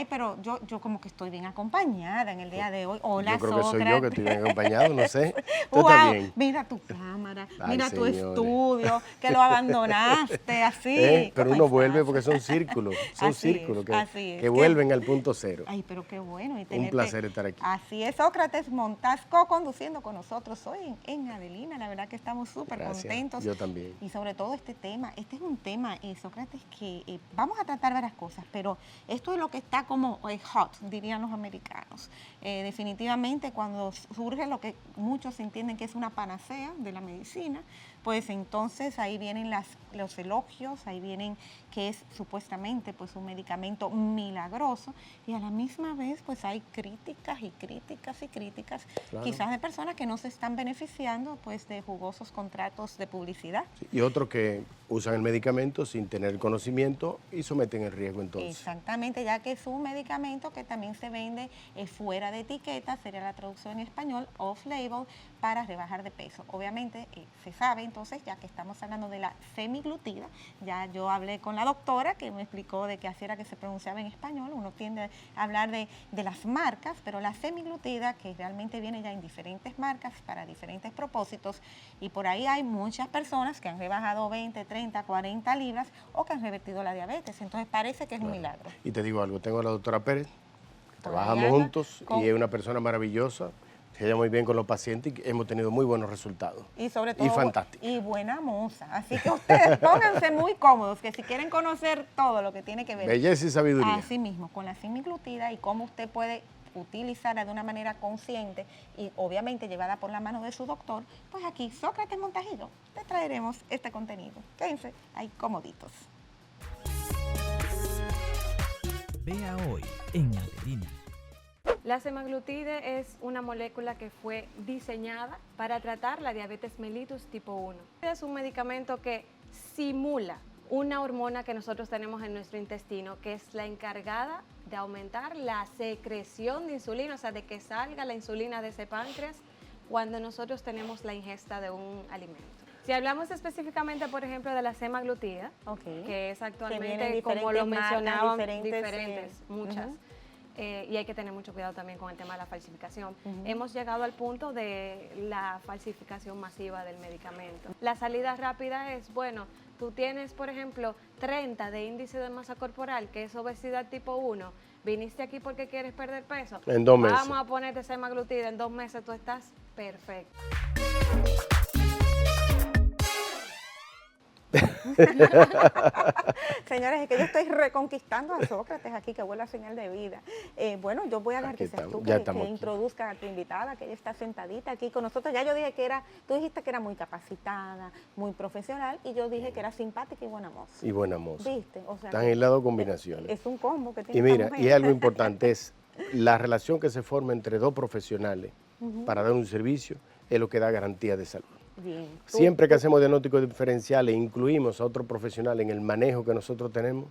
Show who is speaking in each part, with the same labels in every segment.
Speaker 1: Ay, pero yo como que estoy bien acompañada en el día de hoy. Hola,
Speaker 2: Yo creo que soy
Speaker 1: Sócrates.
Speaker 2: yo que estoy bien acompañado, no sé. ¿Tú
Speaker 1: Wow,
Speaker 2: estás bien?
Speaker 1: mira tu cámara,
Speaker 2: Ay,
Speaker 1: mira tu
Speaker 2: señores.
Speaker 1: estudio, que lo abandonaste así.
Speaker 2: Pero
Speaker 1: ¿Cómo
Speaker 2: uno vuelve
Speaker 1: estás?
Speaker 2: porque son círculos
Speaker 1: así es.
Speaker 2: que vuelven al punto cero.
Speaker 1: Ay, pero qué bueno. Y
Speaker 2: Un
Speaker 1: tenerte,
Speaker 2: placer estar aquí.
Speaker 1: Así es, Sócrates Montaz co-conduciendo con nosotros hoy en Adelina. La verdad que estamos súper
Speaker 2: Gracias,
Speaker 1: contentos.
Speaker 2: yo también.
Speaker 1: Y sobre todo este tema, este es un tema, Sócrates, que vamos a tratar varias cosas, pero esto es lo que está como hot, dirían los americanos. Definitivamente cuando surge lo que muchos entienden que es una panacea de la medicina, pues entonces ahí vienen los elogios, ahí vienen que es supuestamente pues un medicamento milagroso y a la misma vez pues hay críticas y críticas y críticas,
Speaker 2: Claro.
Speaker 1: quizás de personas que no se están beneficiando pues de jugosos contratos de publicidad.
Speaker 2: Sí, y otros que usan el medicamento sin tener conocimiento y someten en riesgo entonces.
Speaker 1: Exactamente, ya que es un medicamento que también se vende fuera de etiqueta, sería la traducción en español, off-label, para rebajar de peso. Obviamente se sabe entonces, ya que estamos hablando de la semiglutida, ya yo hablé con la doctora que me explicó de que así era que se pronunciaba en español, uno tiende a hablar de las marcas, pero la semiglutida que realmente viene ya en diferentes marcas para diferentes propósitos y por ahí hay muchas personas que han rebajado 20, 30, 40 libras o que han revertido la diabetes, entonces parece que es un milagro.
Speaker 2: Y te digo algo, tengo a la doctora Pérez,
Speaker 1: Por
Speaker 2: trabajamos
Speaker 1: ahí anda
Speaker 2: juntos
Speaker 1: con-
Speaker 2: y es una persona maravillosa, se lleva muy bien con los pacientes y hemos tenido muy buenos resultados.
Speaker 1: Y sobre todo,
Speaker 2: fantástica.
Speaker 1: y buena moza. Así que ustedes pónganse muy cómodos, que si quieren conocer todo lo que tiene que ver.
Speaker 2: Belleza y sabiduría.
Speaker 1: Así mismo, con la semiglutida y cómo usted puede utilizarla de una manera consciente y obviamente llevada por la mano de su doctor, pues aquí, Sócrates Montajillo, te traeremos este contenido. Quédense ahí comoditos.
Speaker 3: Vea hoy en Adelina.
Speaker 4: La semaglutide es una molécula que fue diseñada para tratar la diabetes mellitus tipo 1. Es un medicamento que simula una hormona que nosotros tenemos en nuestro intestino, que es la encargada de aumentar la secreción de insulina, o sea, de que salga la insulina de ese páncreas cuando nosotros tenemos la ingesta de un alimento. Si hablamos específicamente, por ejemplo, de la semaglutida, que es actualmente, como lo mencionaban, diferentes, muchas. Y hay que tener mucho cuidado también con el tema de la falsificación. Hemos llegado al punto de la falsificación masiva del medicamento. La salida rápida es, bueno, tú tienes, por ejemplo, 30 de índice de masa corporal, que es obesidad tipo 1, viniste aquí porque quieres perder peso.
Speaker 2: En 2 meses.
Speaker 4: Vamos a ponerte semaglutida, en 2 meses tú estás perfecto.
Speaker 1: Señores, es que yo estoy reconquistando a Sócrates aquí, que vuelve a señal de vida. Bueno, yo voy a dejar
Speaker 2: Aquí
Speaker 1: que seas
Speaker 2: estamos,
Speaker 1: tú
Speaker 2: ya
Speaker 1: que
Speaker 2: estamos aquí.
Speaker 1: introduzca a tu invitada, que ella está sentadita aquí con nosotros. Ya yo dije que tú dijiste que era muy capacitada, muy profesional, y yo dije que era simpática y buena moza.
Speaker 2: Y buena moza.
Speaker 1: ¿Viste? O sea,
Speaker 2: Están aislados combinaciones.
Speaker 1: es un combo que tiene
Speaker 2: Y mira,
Speaker 1: esta mujer.
Speaker 2: y algo importante es la relación que se forma entre dos profesionales para dar un servicio, es lo que da garantía de salud.
Speaker 1: Bien.
Speaker 2: Siempre que hacemos diagnósticos diferenciales, incluimos a otro profesional en el manejo que nosotros tenemos,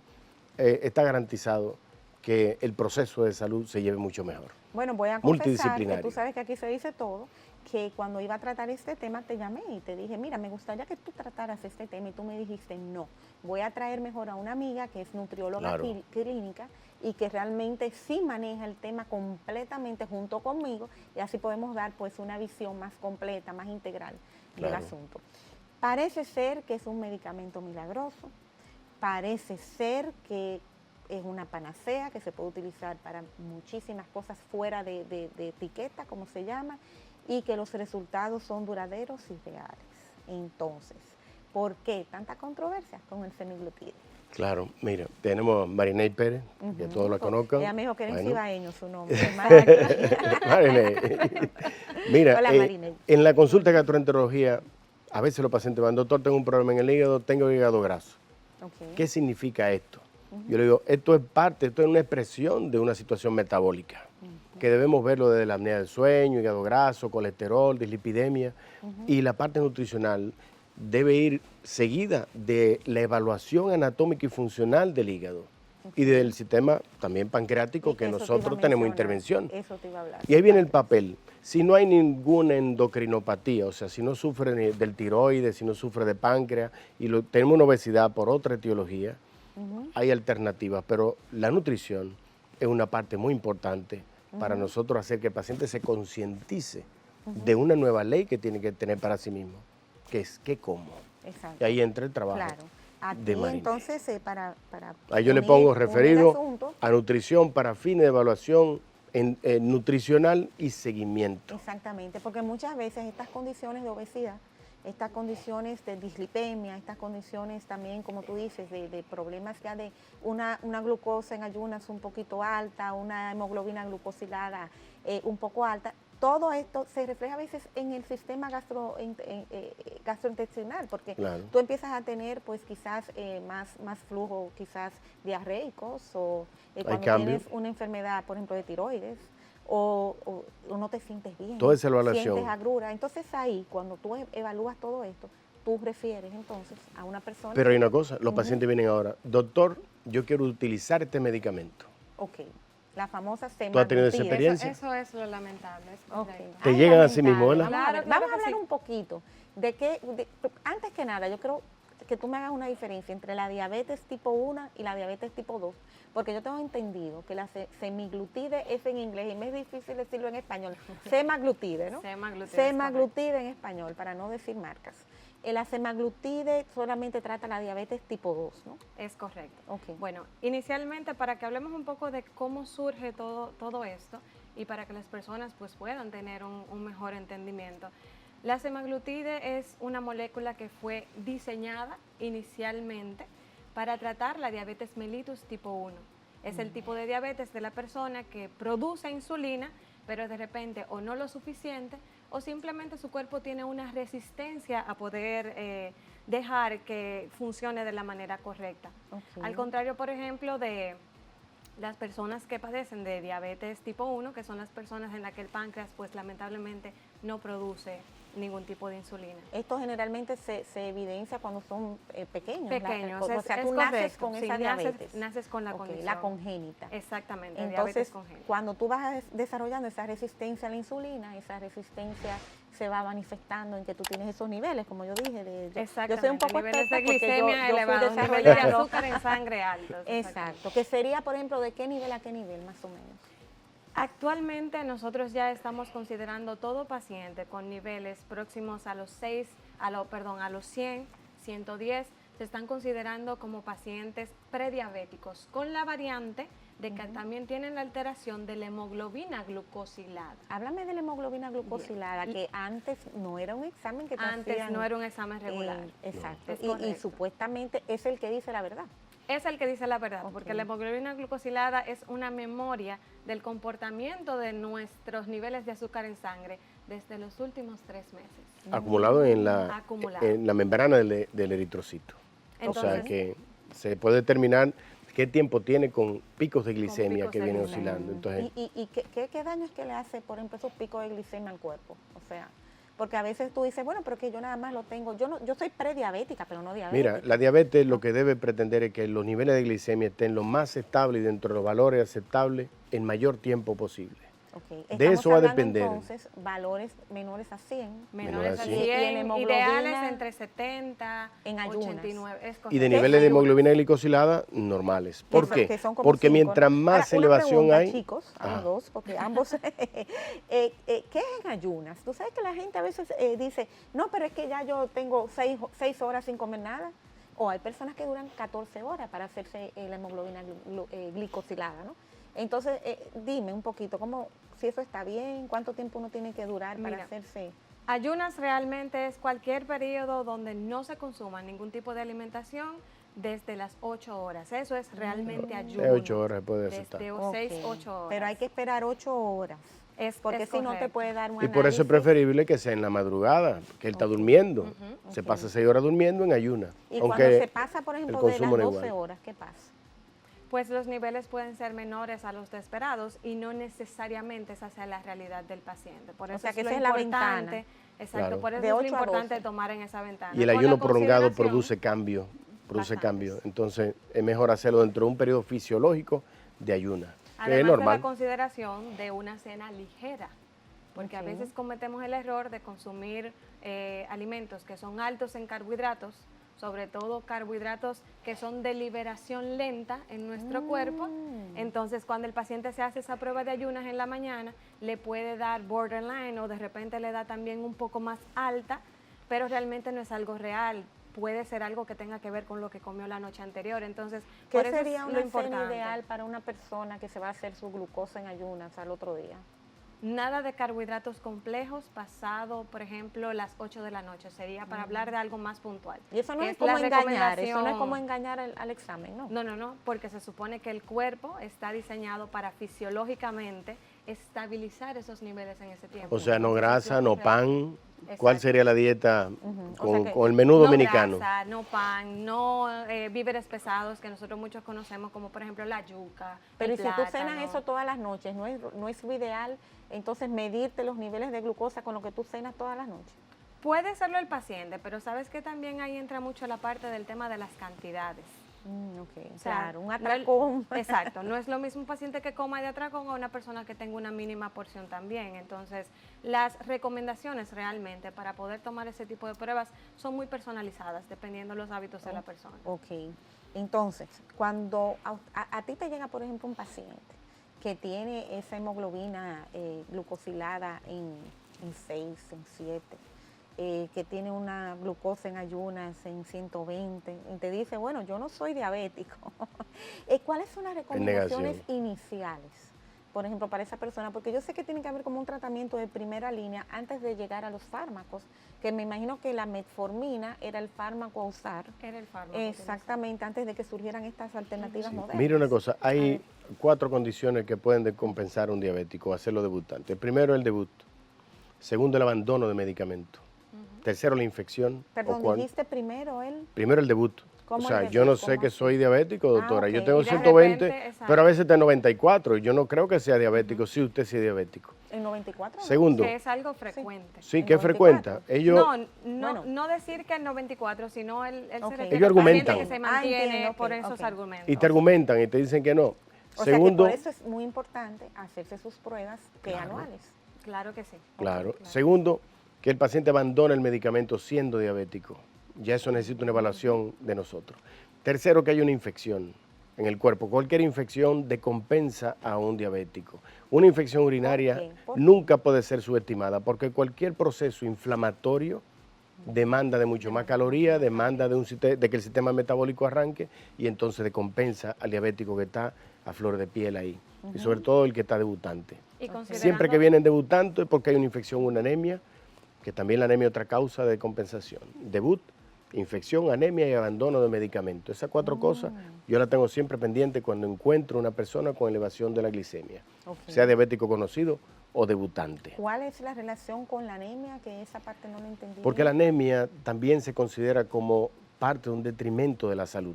Speaker 2: está garantizado que el proceso de salud se lleve mucho mejor.
Speaker 1: Bueno, voy a confesar que
Speaker 2: Multidisciplinario.
Speaker 1: tú sabes que aquí se dice todo, que cuando iba a tratar este tema te llamé y te dije, mira, me gustaría que tú trataras este tema y tú me dijiste, no, voy a traer mejor a una amiga que es nutrióloga
Speaker 2: Claro.
Speaker 1: clínica y que realmente sí maneja el tema completamente junto conmigo y así podemos dar pues una visión más completa, más integral del
Speaker 2: Claro.
Speaker 1: asunto. Parece ser que es un medicamento milagroso, parece ser que es una panacea que se puede utilizar para muchísimas cosas fuera de etiqueta, como se llama, y que los resultados son duraderos y reales. Entonces, ¿por qué tanta controversia con el semiglutide?
Speaker 2: Claro, mira, tenemos a Marinei Pérez, que todos la conozcan.
Speaker 1: Ella me dijo que era en
Speaker 2: Bueno.
Speaker 1: cibaeño su nombre.
Speaker 2: Marinei. Mira,
Speaker 1: Hola, Marinei.
Speaker 2: en la consulta de gastroenterología, a veces los pacientes van, doctor, tengo un problema en el hígado, tengo hígado graso.
Speaker 1: Okay.
Speaker 2: ¿Qué significa esto? Yo le digo, esto es una expresión de una situación metabólica, que debemos verlo desde la apnea del sueño, hígado graso, colesterol, dislipidemia, y la parte nutricional debe ir seguida de la evaluación anatómica y funcional del hígado y del sistema también pancreático, que
Speaker 1: Eso te iba a
Speaker 2: nosotros tenemos
Speaker 1: mencionar,
Speaker 2: intervención.
Speaker 1: Eso te iba a hablar.
Speaker 2: Y ahí viene el papel. Si no hay ninguna endocrinopatía, o sea, si no sufre del tiroides, si no sufre de páncreas y tenemos una obesidad por otra etiología, hay alternativas, pero la nutrición es una parte muy importante para nosotros hacer que el paciente se concientice de una nueva ley que tiene que tener para sí mismo, que es ¿qué como?
Speaker 1: Exacto.
Speaker 2: Y ahí entra el trabajo
Speaker 1: Claro. Aquí
Speaker 2: de Maribel.
Speaker 1: entonces, para
Speaker 2: Ahí yo le
Speaker 1: unir-
Speaker 2: pongo
Speaker 1: unir el
Speaker 2: referido
Speaker 1: asunto,
Speaker 2: a nutrición para fines de evaluación nutricional y seguimiento.
Speaker 1: exactamente, porque muchas veces estas condiciones de obesidad, estas condiciones de dislipemia, estas condiciones también, como tú dices, de problemas ya de una glucosa en ayunas un poquito alta, una hemoglobina glucosilada un poco alta, todo esto se refleja a veces en el sistema gastrointestinal, porque
Speaker 2: Claro.
Speaker 1: tú empiezas a tener pues quizás más flujo, quizás diarreicos, o cuando
Speaker 2: cambios.
Speaker 1: tienes una enfermedad, por ejemplo, de tiroides, o no te sientes bien,
Speaker 2: Toda esa evaluación.
Speaker 1: sientes agrura. Entonces ahí, cuando tú evalúas todo esto, tú refieres entonces a una persona.
Speaker 2: Pero hay una cosa, los
Speaker 1: Ujú.
Speaker 2: pacientes vienen ahora, doctor, yo quiero utilizar este medicamento.
Speaker 1: Ok, la famosa
Speaker 2: ¿Tú has tenido esa
Speaker 1: semaglutida.
Speaker 2: experiencia?
Speaker 4: Eso es lo lamentable, es
Speaker 1: Ok.
Speaker 4: correcto.
Speaker 2: Te
Speaker 1: Ay,
Speaker 2: llegan a sí mismo,
Speaker 1: lamentable.
Speaker 2: ¿verdad?
Speaker 1: Vamos a ver,
Speaker 4: Claro,
Speaker 1: vamos a
Speaker 4: que
Speaker 1: hablar
Speaker 4: sí.
Speaker 1: un poquito antes que nada, yo creo que tú me hagas una diferencia entre la diabetes tipo 1 y la diabetes tipo 2, porque yo tengo entendido que la semaglutide es en inglés y me es difícil decirlo en español. Semaglutide, ¿no?
Speaker 4: Semaglutide, es
Speaker 1: Semaglutide en español, para no decir marcas. La semaglutide solamente trata la diabetes tipo 2, ¿no?
Speaker 4: Es correcto.
Speaker 1: Ok.
Speaker 4: Bueno, inicialmente para que hablemos un poco de cómo surge todo esto y para que las personas pues puedan tener un mejor entendimiento. La semaglutide es una molécula que fue diseñada inicialmente para tratar la diabetes mellitus tipo 1. Es el tipo de diabetes de la persona que produce insulina, pero de repente o no lo suficiente o simplemente su cuerpo tiene una resistencia a poder dejar que funcione de la manera correcta.
Speaker 1: Ok.
Speaker 4: Al contrario, por ejemplo, de las personas que padecen de diabetes tipo 1, que son las personas en las que el páncreas pues lamentablemente no produce ningún tipo de insulina.
Speaker 1: Esto generalmente se evidencia cuando son pequeños.
Speaker 4: Pequeños,
Speaker 1: o sea,
Speaker 4: es
Speaker 1: tú naces
Speaker 4: correcto.
Speaker 1: con
Speaker 4: Sí,
Speaker 1: esa diabetes.
Speaker 4: naces con la
Speaker 1: Ok,
Speaker 4: condición.
Speaker 1: la congénita.
Speaker 4: Exactamente, diabetes
Speaker 1: Entonces,
Speaker 4: congénita.
Speaker 1: cuando tú vas desarrollando esa resistencia a la insulina, esa resistencia se va manifestando en que tú tienes esos niveles, como yo dije. Yo soy un poco
Speaker 4: niveles de
Speaker 1: experta porque
Speaker 4: glicemia
Speaker 1: yo fui
Speaker 4: elevados, niveles de
Speaker 1: desarrolladora.
Speaker 4: azúcar en sangre altos.
Speaker 1: Exacto, que sería, por ejemplo, de qué nivel a qué nivel, más o menos.
Speaker 4: Actualmente nosotros ya estamos considerando todo paciente con niveles próximos a los 100, 110, se están considerando como pacientes prediabéticos, con la variante de que también tienen la alteración de la hemoglobina glucosilada.
Speaker 1: Háblame de la hemoglobina glucosilada, que antes no era un examen que te
Speaker 4: Antes
Speaker 1: hacían,
Speaker 4: no era un examen regular.
Speaker 1: exacto,
Speaker 4: Es
Speaker 1: y
Speaker 4: correcto.
Speaker 1: supuestamente es el que dice la verdad.
Speaker 4: Es el que dice la verdad,
Speaker 1: Ok.
Speaker 4: porque la hemoglobina glucosilada es una memoria del comportamiento de nuestros niveles de azúcar en sangre desde los últimos 3 meses.
Speaker 2: Acumulado en
Speaker 4: Acumulado.
Speaker 2: la membrana del eritrocito. O sea
Speaker 4: Entonces,
Speaker 2: que se puede determinar qué tiempo tiene con picos de glicemia
Speaker 4: picos
Speaker 2: que
Speaker 4: de
Speaker 2: vienen
Speaker 4: glicemia.
Speaker 2: oscilando. Entonces,
Speaker 1: ¿Y qué daño es que le hace, por ejemplo, esos picos de glicemia al cuerpo? O sea, porque a veces tú dices, bueno, pero que yo nada más lo tengo, yo soy prediabética, pero no diabética.
Speaker 2: mira, la diabetes lo que debe pretender es que los niveles de glicemia estén lo más estables y dentro de los valores aceptables el mayor tiempo posible.
Speaker 1: Okay.
Speaker 2: De
Speaker 1: Estamos
Speaker 2: eso va a
Speaker 1: hablando,
Speaker 2: depender.
Speaker 1: entonces, valores menores a 100.
Speaker 4: menores a
Speaker 2: así.
Speaker 4: 100,
Speaker 1: Y en hemoglobina,
Speaker 4: ideales entre 70,
Speaker 1: en ayunas.
Speaker 4: 89. Es
Speaker 2: Y de
Speaker 4: correcto.
Speaker 2: niveles de hemoglobina glicosilada normales. ¿Por
Speaker 1: Que
Speaker 2: qué?
Speaker 1: que son como
Speaker 2: Porque
Speaker 1: 5,
Speaker 2: mientras
Speaker 1: ¿no?
Speaker 2: más
Speaker 1: Ahora, una
Speaker 2: elevación
Speaker 1: pregunta,
Speaker 2: hay...
Speaker 1: chicos, a
Speaker 2: Ajá.
Speaker 1: los dos, porque ambos, ¿qué es en ayunas? Tú sabes que la gente a veces dice, no, pero es que ya yo tengo 6 horas sin comer nada. O hay personas que duran 14 horas para hacerse la hemoglobina glicosilada, ¿no? Entonces, dime un poquito, si eso está bien, cuánto tiempo uno tiene que durar para
Speaker 4: Mira,
Speaker 1: hacerse...
Speaker 4: Ayunas realmente es cualquier periodo donde no se consuma ningún tipo de alimentación desde las 8 horas. Eso es realmente ayuno.
Speaker 2: De 8 horas se puede
Speaker 4: Desde
Speaker 2: aceptar.
Speaker 4: 6,
Speaker 1: Ok,
Speaker 4: 8 horas.
Speaker 1: Pero hay que esperar 8 horas, porque
Speaker 4: Es
Speaker 1: si no te
Speaker 4: correcto.
Speaker 1: puede dar un
Speaker 2: Y por eso es
Speaker 1: análisis.
Speaker 2: preferible que sea en la madrugada, que él está durmiendo. Se
Speaker 1: ok.
Speaker 2: pasa 6 horas durmiendo en ayuna.
Speaker 1: Y
Speaker 2: aunque
Speaker 1: cuando se pasa, por ejemplo,
Speaker 2: el
Speaker 1: de las
Speaker 2: consumo no es
Speaker 1: 12
Speaker 2: igual.
Speaker 1: horas, ¿qué pasa?
Speaker 4: Pues los niveles pueden ser menores a los esperados y no necesariamente esa sea la realidad del paciente. Por eso
Speaker 1: sea, que
Speaker 4: es lo
Speaker 1: esa es la
Speaker 4: importante.
Speaker 1: ventana.
Speaker 4: Exacto,
Speaker 2: Claro.
Speaker 4: por eso
Speaker 1: De
Speaker 4: es lo
Speaker 1: 8 a
Speaker 4: importante
Speaker 1: 12.
Speaker 4: tomar en esa ventana.
Speaker 2: Y el
Speaker 4: Con la
Speaker 2: ayuno prolongado
Speaker 4: consideración-
Speaker 2: produce cambio,
Speaker 4: Bastantes.
Speaker 2: Entonces es mejor hacerlo dentro de un periodo fisiológico de ayuna, que es
Speaker 4: Además de
Speaker 2: normal.
Speaker 4: la consideración de una cena ligera, porque a
Speaker 1: Ok.
Speaker 4: veces cometemos el error de consumir alimentos que son altos en carbohidratos, sobre todo carbohidratos que son de liberación lenta en nuestro cuerpo. Entonces, cuando el paciente se hace esa prueba de ayunas en la mañana, le puede dar borderline o de repente le da también un poco más alta, pero realmente no es algo real. Puede ser algo que tenga que ver con lo que comió la noche anterior. Entonces,
Speaker 1: ¿Qué
Speaker 4: por eso
Speaker 1: sería
Speaker 4: es
Speaker 1: una
Speaker 4: lo
Speaker 1: cena
Speaker 4: importante.
Speaker 1: ideal para una persona que se va a hacer su glucosa en ayunas al otro día?
Speaker 4: Nada de carbohidratos complejos pasado, por ejemplo, las 8 de la noche. Sería para hablar de algo más puntual.
Speaker 1: Y eso no
Speaker 4: que
Speaker 1: es como
Speaker 4: la
Speaker 1: engañar, eso no es
Speaker 4: recomendación-
Speaker 1: como engañar al examen, ¿no?
Speaker 4: No, porque se supone que el cuerpo está diseñado para fisiológicamente estabilizar esos niveles en ese tiempo.
Speaker 2: O sea, no
Speaker 4: Entonces,
Speaker 2: grasa,
Speaker 4: lo
Speaker 2: no
Speaker 4: correcto.
Speaker 2: pan. ¿Cuál
Speaker 4: Exacto.
Speaker 2: sería la dieta
Speaker 1: O sea que
Speaker 2: con el menú dominicano?
Speaker 4: No grasa, no pan, no víveres pesados que nosotros muchos conocemos, como por ejemplo la yuca,
Speaker 1: Pero
Speaker 4: el
Speaker 1: y si tú cenas
Speaker 4: plátano.
Speaker 1: eso todas las noches, no es lo ideal entonces medirte los niveles de glucosa con lo que tú cenas todas las noches?
Speaker 4: Puede hacerlo el paciente, pero sabes que también ahí entra mucho la parte del tema de las cantidades.
Speaker 1: Ok,
Speaker 4: O sea,
Speaker 1: claro, un
Speaker 4: no es-
Speaker 1: atracón.
Speaker 4: exacto, no es lo mismo un paciente que coma de atracón a una persona que tenga una mínima porción también. Entonces, las recomendaciones realmente para poder tomar ese tipo de pruebas son muy personalizadas, dependiendo de los hábitos de la persona.
Speaker 1: Ok, entonces, cuando a ti te llega, por ejemplo, un paciente que tiene esa hemoglobina glucosilada en 6, en 7, que tiene una glucosa en ayunas en 120, y te dice, bueno, yo no soy diabético. ¿Cuáles son las recomendaciones iniciales, por ejemplo, para esa persona? Porque yo sé que tiene que haber como un tratamiento de primera línea antes de llegar a los fármacos, que me imagino que la metformina era el fármaco a usar.
Speaker 4: Era el fármaco.
Speaker 1: Exactamente, antes de que surgieran estas alternativas modernas.
Speaker 2: Mira una cosa, hay 4 condiciones que pueden descompensar a un diabético, hacerlo debutante. Primero, el debut. Segundo, el abandono de medicamento. Tercero, la infección.
Speaker 1: Perdón, dijiste primero
Speaker 2: Primero, el debut. O
Speaker 1: ¿Cómo
Speaker 2: sea,
Speaker 1: el
Speaker 2: yo no
Speaker 1: debut?
Speaker 2: sé
Speaker 1: ¿Cómo
Speaker 2: que
Speaker 1: así?
Speaker 2: soy diabético, doctora.
Speaker 1: ok.
Speaker 2: Yo tengo
Speaker 4: Y de
Speaker 2: 120,
Speaker 4: repente, exacto.
Speaker 2: pero a veces está en 94. Yo no creo que sea diabético. Sí, usted sí es diabético.
Speaker 1: ¿En 94? ¿no?
Speaker 2: Segundo,
Speaker 4: Que es algo frecuente.
Speaker 2: sí, que es
Speaker 1: 94.
Speaker 2: frecuente. Ellos,
Speaker 4: No, no decir que el 94, sino el se
Speaker 1: Ok.
Speaker 4: refiere
Speaker 2: Ellos
Speaker 4: al paciente
Speaker 2: argumentan.
Speaker 4: que se mantiene
Speaker 1: entiendo,
Speaker 4: por
Speaker 1: ok,
Speaker 4: esos
Speaker 1: ok.
Speaker 4: argumentos.
Speaker 2: y te argumentan y te dicen que no.
Speaker 1: O sea que
Speaker 2: Segundo,
Speaker 1: por eso es muy importante hacerse sus pruebas anuales.
Speaker 4: Claro que sí.
Speaker 2: claro. Segundo, que el paciente abandone el medicamento siendo diabético. Ya eso necesita una evaluación de nosotros. Tercero, que haya una infección en el cuerpo. Cualquier infección decompensa a un diabético. Una infección urinaria
Speaker 1: ¿Por qué?
Speaker 2: nunca puede ser subestimada porque cualquier proceso inflamatorio demanda de mucho más calorías, demanda de que el sistema metabólico arranque y entonces decompensa al diabético que está a flor de piel ahí. Y sobre todo el que está debutante.
Speaker 4: Y considerando-
Speaker 2: Siempre que vienen debutantes es porque hay una infección, una anemia, que también la anemia es otra causa de compensación. Debut, infección, anemia y abandono de medicamentos. Esas 4 cosas yo las tengo siempre pendiente cuando encuentro una persona con elevación de la glicemia,
Speaker 1: Ok.
Speaker 2: sea diabético conocido o debutante.
Speaker 1: ¿Cuál es la relación con la anemia? Que esa parte no la entendí.
Speaker 2: Porque la anemia también se considera como parte de un detrimento de la salud.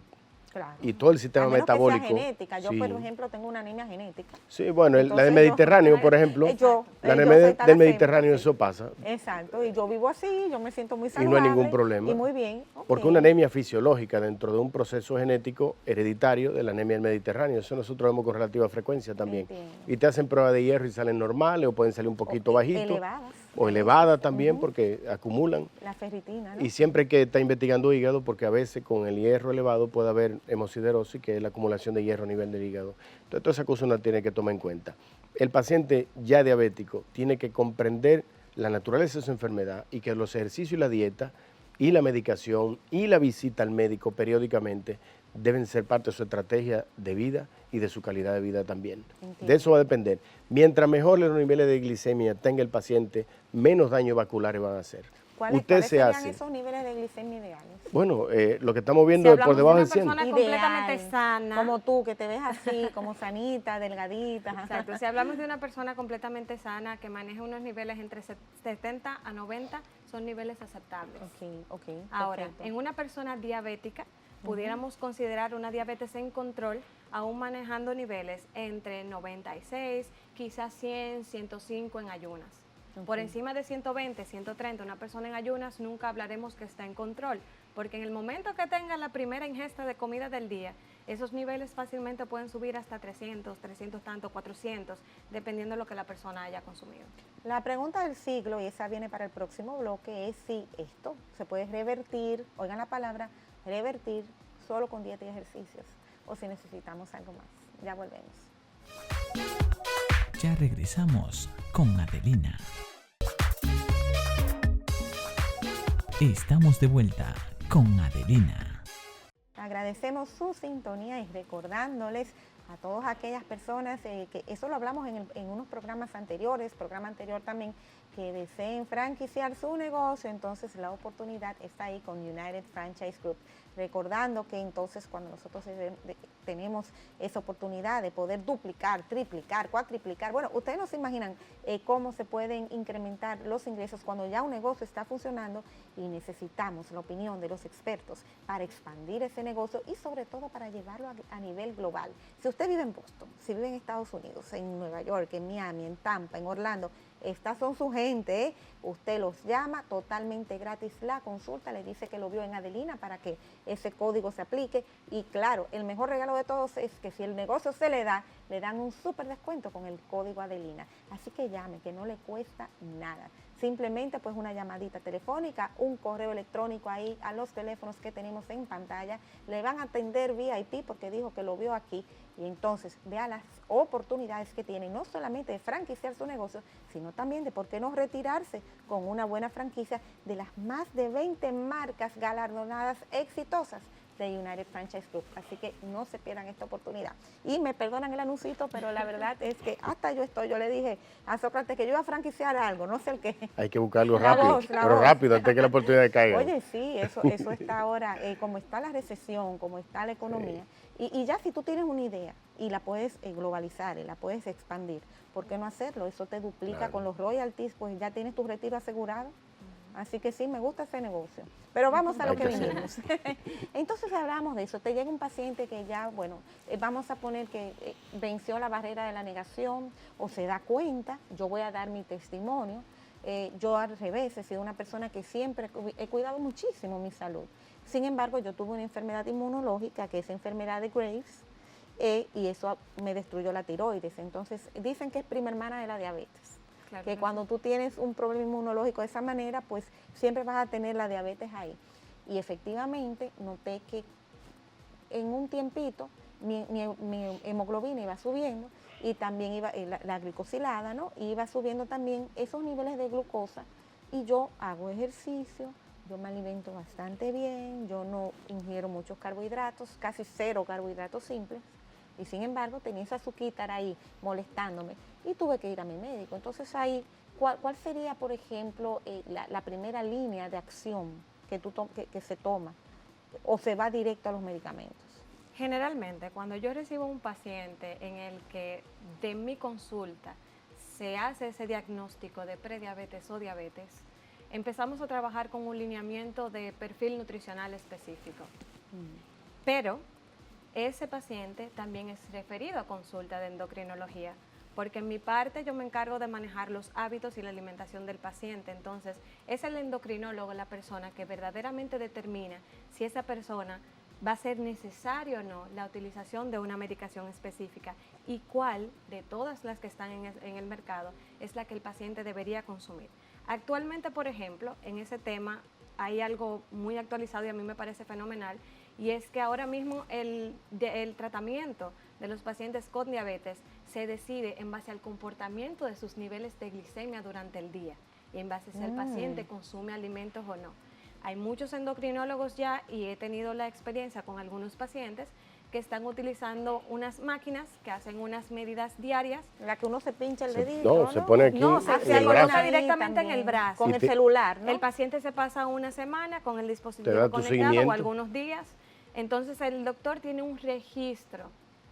Speaker 1: Claro.
Speaker 2: Y todo el sistema
Speaker 1: A menos
Speaker 2: metabólico.
Speaker 1: Que sea genética. Yo,
Speaker 2: sí.
Speaker 1: por ejemplo, tengo una anemia genética.
Speaker 2: Sí, bueno, la
Speaker 1: Entonces
Speaker 2: del
Speaker 1: yo-
Speaker 2: Mediterráneo, por ejemplo,
Speaker 1: yo
Speaker 2: la
Speaker 1: soy
Speaker 2: anemia del
Speaker 1: talasema,
Speaker 2: Mediterráneo,
Speaker 1: sí.
Speaker 2: eso pasa.
Speaker 1: Exacto, y yo vivo así, yo me siento muy
Speaker 2: Y
Speaker 1: saludable.
Speaker 2: no hay ningún problema.
Speaker 1: Y muy bien.
Speaker 2: Porque
Speaker 1: ok.
Speaker 2: una anemia fisiológica dentro de un proceso genético hereditario de la anemia del Mediterráneo, eso nosotros vemos con relativa frecuencia también.
Speaker 1: Entiendo.
Speaker 2: Y te hacen prueba de hierro y salen normales o pueden salir un poquito bajitos.
Speaker 1: Elevadas.
Speaker 2: O elevadas también porque acumulan.
Speaker 1: La ferritina, ¿no?
Speaker 2: Y siempre hay que estar investigando hígado porque a veces con el hierro elevado puede haber hemosiderosis, que es la acumulación de hierro a nivel del hígado. Entonces, todas esas cosas uno tiene que tomar en cuenta. El paciente ya diabético tiene que comprender la naturaleza de su enfermedad y que los ejercicios y la dieta y la medicación y la visita al médico periódicamente deben ser parte de su estrategia de vida y de su calidad de vida también.
Speaker 1: Entiendo.
Speaker 2: De eso va a depender. Mientras mejor los niveles de glicemia tenga el paciente, menos daños vasculares van a hacer.
Speaker 1: ¿Cuáles serían esos niveles de glicemia ideales?
Speaker 2: Bueno, lo que estamos viendo
Speaker 4: Si
Speaker 2: es por
Speaker 4: hablamos
Speaker 2: debajo
Speaker 4: de
Speaker 2: de
Speaker 4: una
Speaker 2: 100.
Speaker 4: persona completamente sana.
Speaker 1: Como tú, que te ves así, como sanita, delgadita.
Speaker 4: Exacto, si hablamos de una persona completamente sana que maneja unos niveles entre 70 a 90, son niveles aceptables.
Speaker 1: Ok,
Speaker 4: Ahora,
Speaker 1: perfecto.
Speaker 4: en una persona diabética, pudiéramos considerar una diabetes en control, aún manejando niveles entre 96, quizás 100, 105 en ayunas. Por encima de 120, 130, una persona en ayunas, nunca hablaremos que está en control, porque en el momento que tenga la primera ingesta de comida del día, esos niveles fácilmente pueden subir hasta 300, 300 tanto, 400, dependiendo de lo que la persona haya consumido.
Speaker 1: La pregunta del siglo, y esa viene para el próximo bloque, es si esto se puede revertir, oigan la palabra, revertir solo con dieta y ejercicios, o si necesitamos algo más. Ya volvemos.
Speaker 3: Ya regresamos con Adelina. Estamos de vuelta con Adelina.
Speaker 1: Agradecemos su sintonía y recordándoles a todas aquellas personas que eso lo hablamos en unos programas anteriores, programa anterior también, que deseen franquiciar su negocio, entonces la oportunidad está ahí con United Franchise Group. Recordando que entonces cuando nosotros tenemos esa oportunidad de poder duplicar, triplicar, cuatriplicar, bueno, ustedes no se imaginan cómo se pueden incrementar los ingresos cuando ya un negocio está funcionando y necesitamos la opinión de los expertos para expandir ese negocio y sobre todo para llevarlo a nivel global. Si usted vive en Boston, si vive en Estados Unidos, en Nueva York, en Miami, en Tampa, en Orlando, estas son su gente, ¿eh? Usted los llama totalmente gratis, la consulta, le dice que lo vio en Adelina para que ese código se aplique y claro, el mejor regalo de todos es que si el negocio se le da, le dan un súper descuento con el código Adelina. Así que llame, que no le cuesta nada. Simplemente pues una llamadita telefónica, un correo electrónico ahí a los teléfonos que tenemos en pantalla, le van a atender VIP porque dijo que lo vio aquí y entonces vea las oportunidades que tiene, no solamente de franquiciar su negocio, sino también de por qué no retirarse con una buena franquicia de las más de 20 marcas galardonadas exitosas de United Franchise Group. Así que no se pierdan esta oportunidad. Y me perdonan el anuncito, pero la verdad es que hasta yo le dije a Sócrates que yo iba a franquiciar algo, no sé el qué.
Speaker 2: Hay que buscarlo
Speaker 1: La
Speaker 2: rápido,
Speaker 1: voz,
Speaker 2: pero rápido, antes que la oportunidad caiga.
Speaker 1: Oye, sí, eso está ahora, como está la recesión, como está la economía, y ya si tú tienes una idea y la puedes globalizar y la puedes expandir, ¿por qué no hacerlo? Eso te duplica
Speaker 2: Claro.
Speaker 1: con los royalties, pues ya tienes tu retiro asegurado. Así que sí, me gusta ese negocio. Pero vamos a lo
Speaker 2: Hay
Speaker 1: que
Speaker 2: que hacerlo.
Speaker 1: vinimos. Entonces hablamos de eso. Te llega un paciente que ya, bueno, vamos a poner que venció la barrera de la negación o se da cuenta, yo voy a dar mi testimonio. Yo al revés, he sido una persona que siempre he cuidado muchísimo mi salud. Sin embargo, yo tuve una enfermedad inmunológica, que es enfermedad de Graves, y eso me destruyó la tiroides. Entonces, dicen que es prima hermana de la diabetes.
Speaker 4: Claro
Speaker 1: Que
Speaker 4: que
Speaker 1: cuando tú tienes un problema inmunológico de esa manera, pues siempre vas a tener la diabetes ahí. Y efectivamente noté que en un tiempito mi hemoglobina iba subiendo y también iba la glicosilada, ¿no? Iba subiendo también esos niveles de glucosa y yo hago ejercicio, yo me alimento bastante bien, yo no ingiero muchos carbohidratos, casi cero carbohidratos simples. Y sin embargo tenía esa azúcar ahí molestándome y tuve que ir a mi médico. Entonces ahí, ¿cuál sería, por ejemplo, la primera línea de acción que se toma o se va directo a los medicamentos?
Speaker 4: Generalmente, cuando yo recibo un paciente en el que de mi consulta se hace ese diagnóstico de prediabetes o diabetes, empezamos a trabajar con un lineamiento de perfil nutricional específico. Pero ese paciente también es referido a consulta de endocrinología, porque en mi parte yo me encargo de manejar los hábitos y la alimentación del paciente. Entonces, es el endocrinólogo la persona que verdaderamente determina si esa persona va a ser necesario o no la utilización de una medicación específica y cuál de todas las que están en el mercado es la que el paciente debería consumir. Actualmente, por ejemplo, en ese tema hay algo muy actualizado y a mí me parece fenomenal, y es que ahora mismo el tratamiento de los pacientes con diabetes se decide en base al comportamiento de sus niveles de glicemia durante el día y en base a si el paciente consume alimentos o no. Hay muchos endocrinólogos ya, y he tenido la experiencia con algunos pacientes que están utilizando unas máquinas que hacen unas medidas diarias.
Speaker 1: La que uno se pincha el dedito,
Speaker 2: No, se pone aquí
Speaker 4: No,
Speaker 2: en
Speaker 4: se
Speaker 2: el
Speaker 4: coloca
Speaker 2: brazo.
Speaker 4: directamente en el brazo.
Speaker 1: Con
Speaker 2: Y
Speaker 1: el
Speaker 2: te-
Speaker 1: celular, ¿no?
Speaker 4: El paciente se pasa una semana con el
Speaker 2: Te da
Speaker 4: dispositivo
Speaker 2: tu
Speaker 4: conectado
Speaker 2: seguimiento.
Speaker 4: o algunos días. Entonces el doctor tiene un registro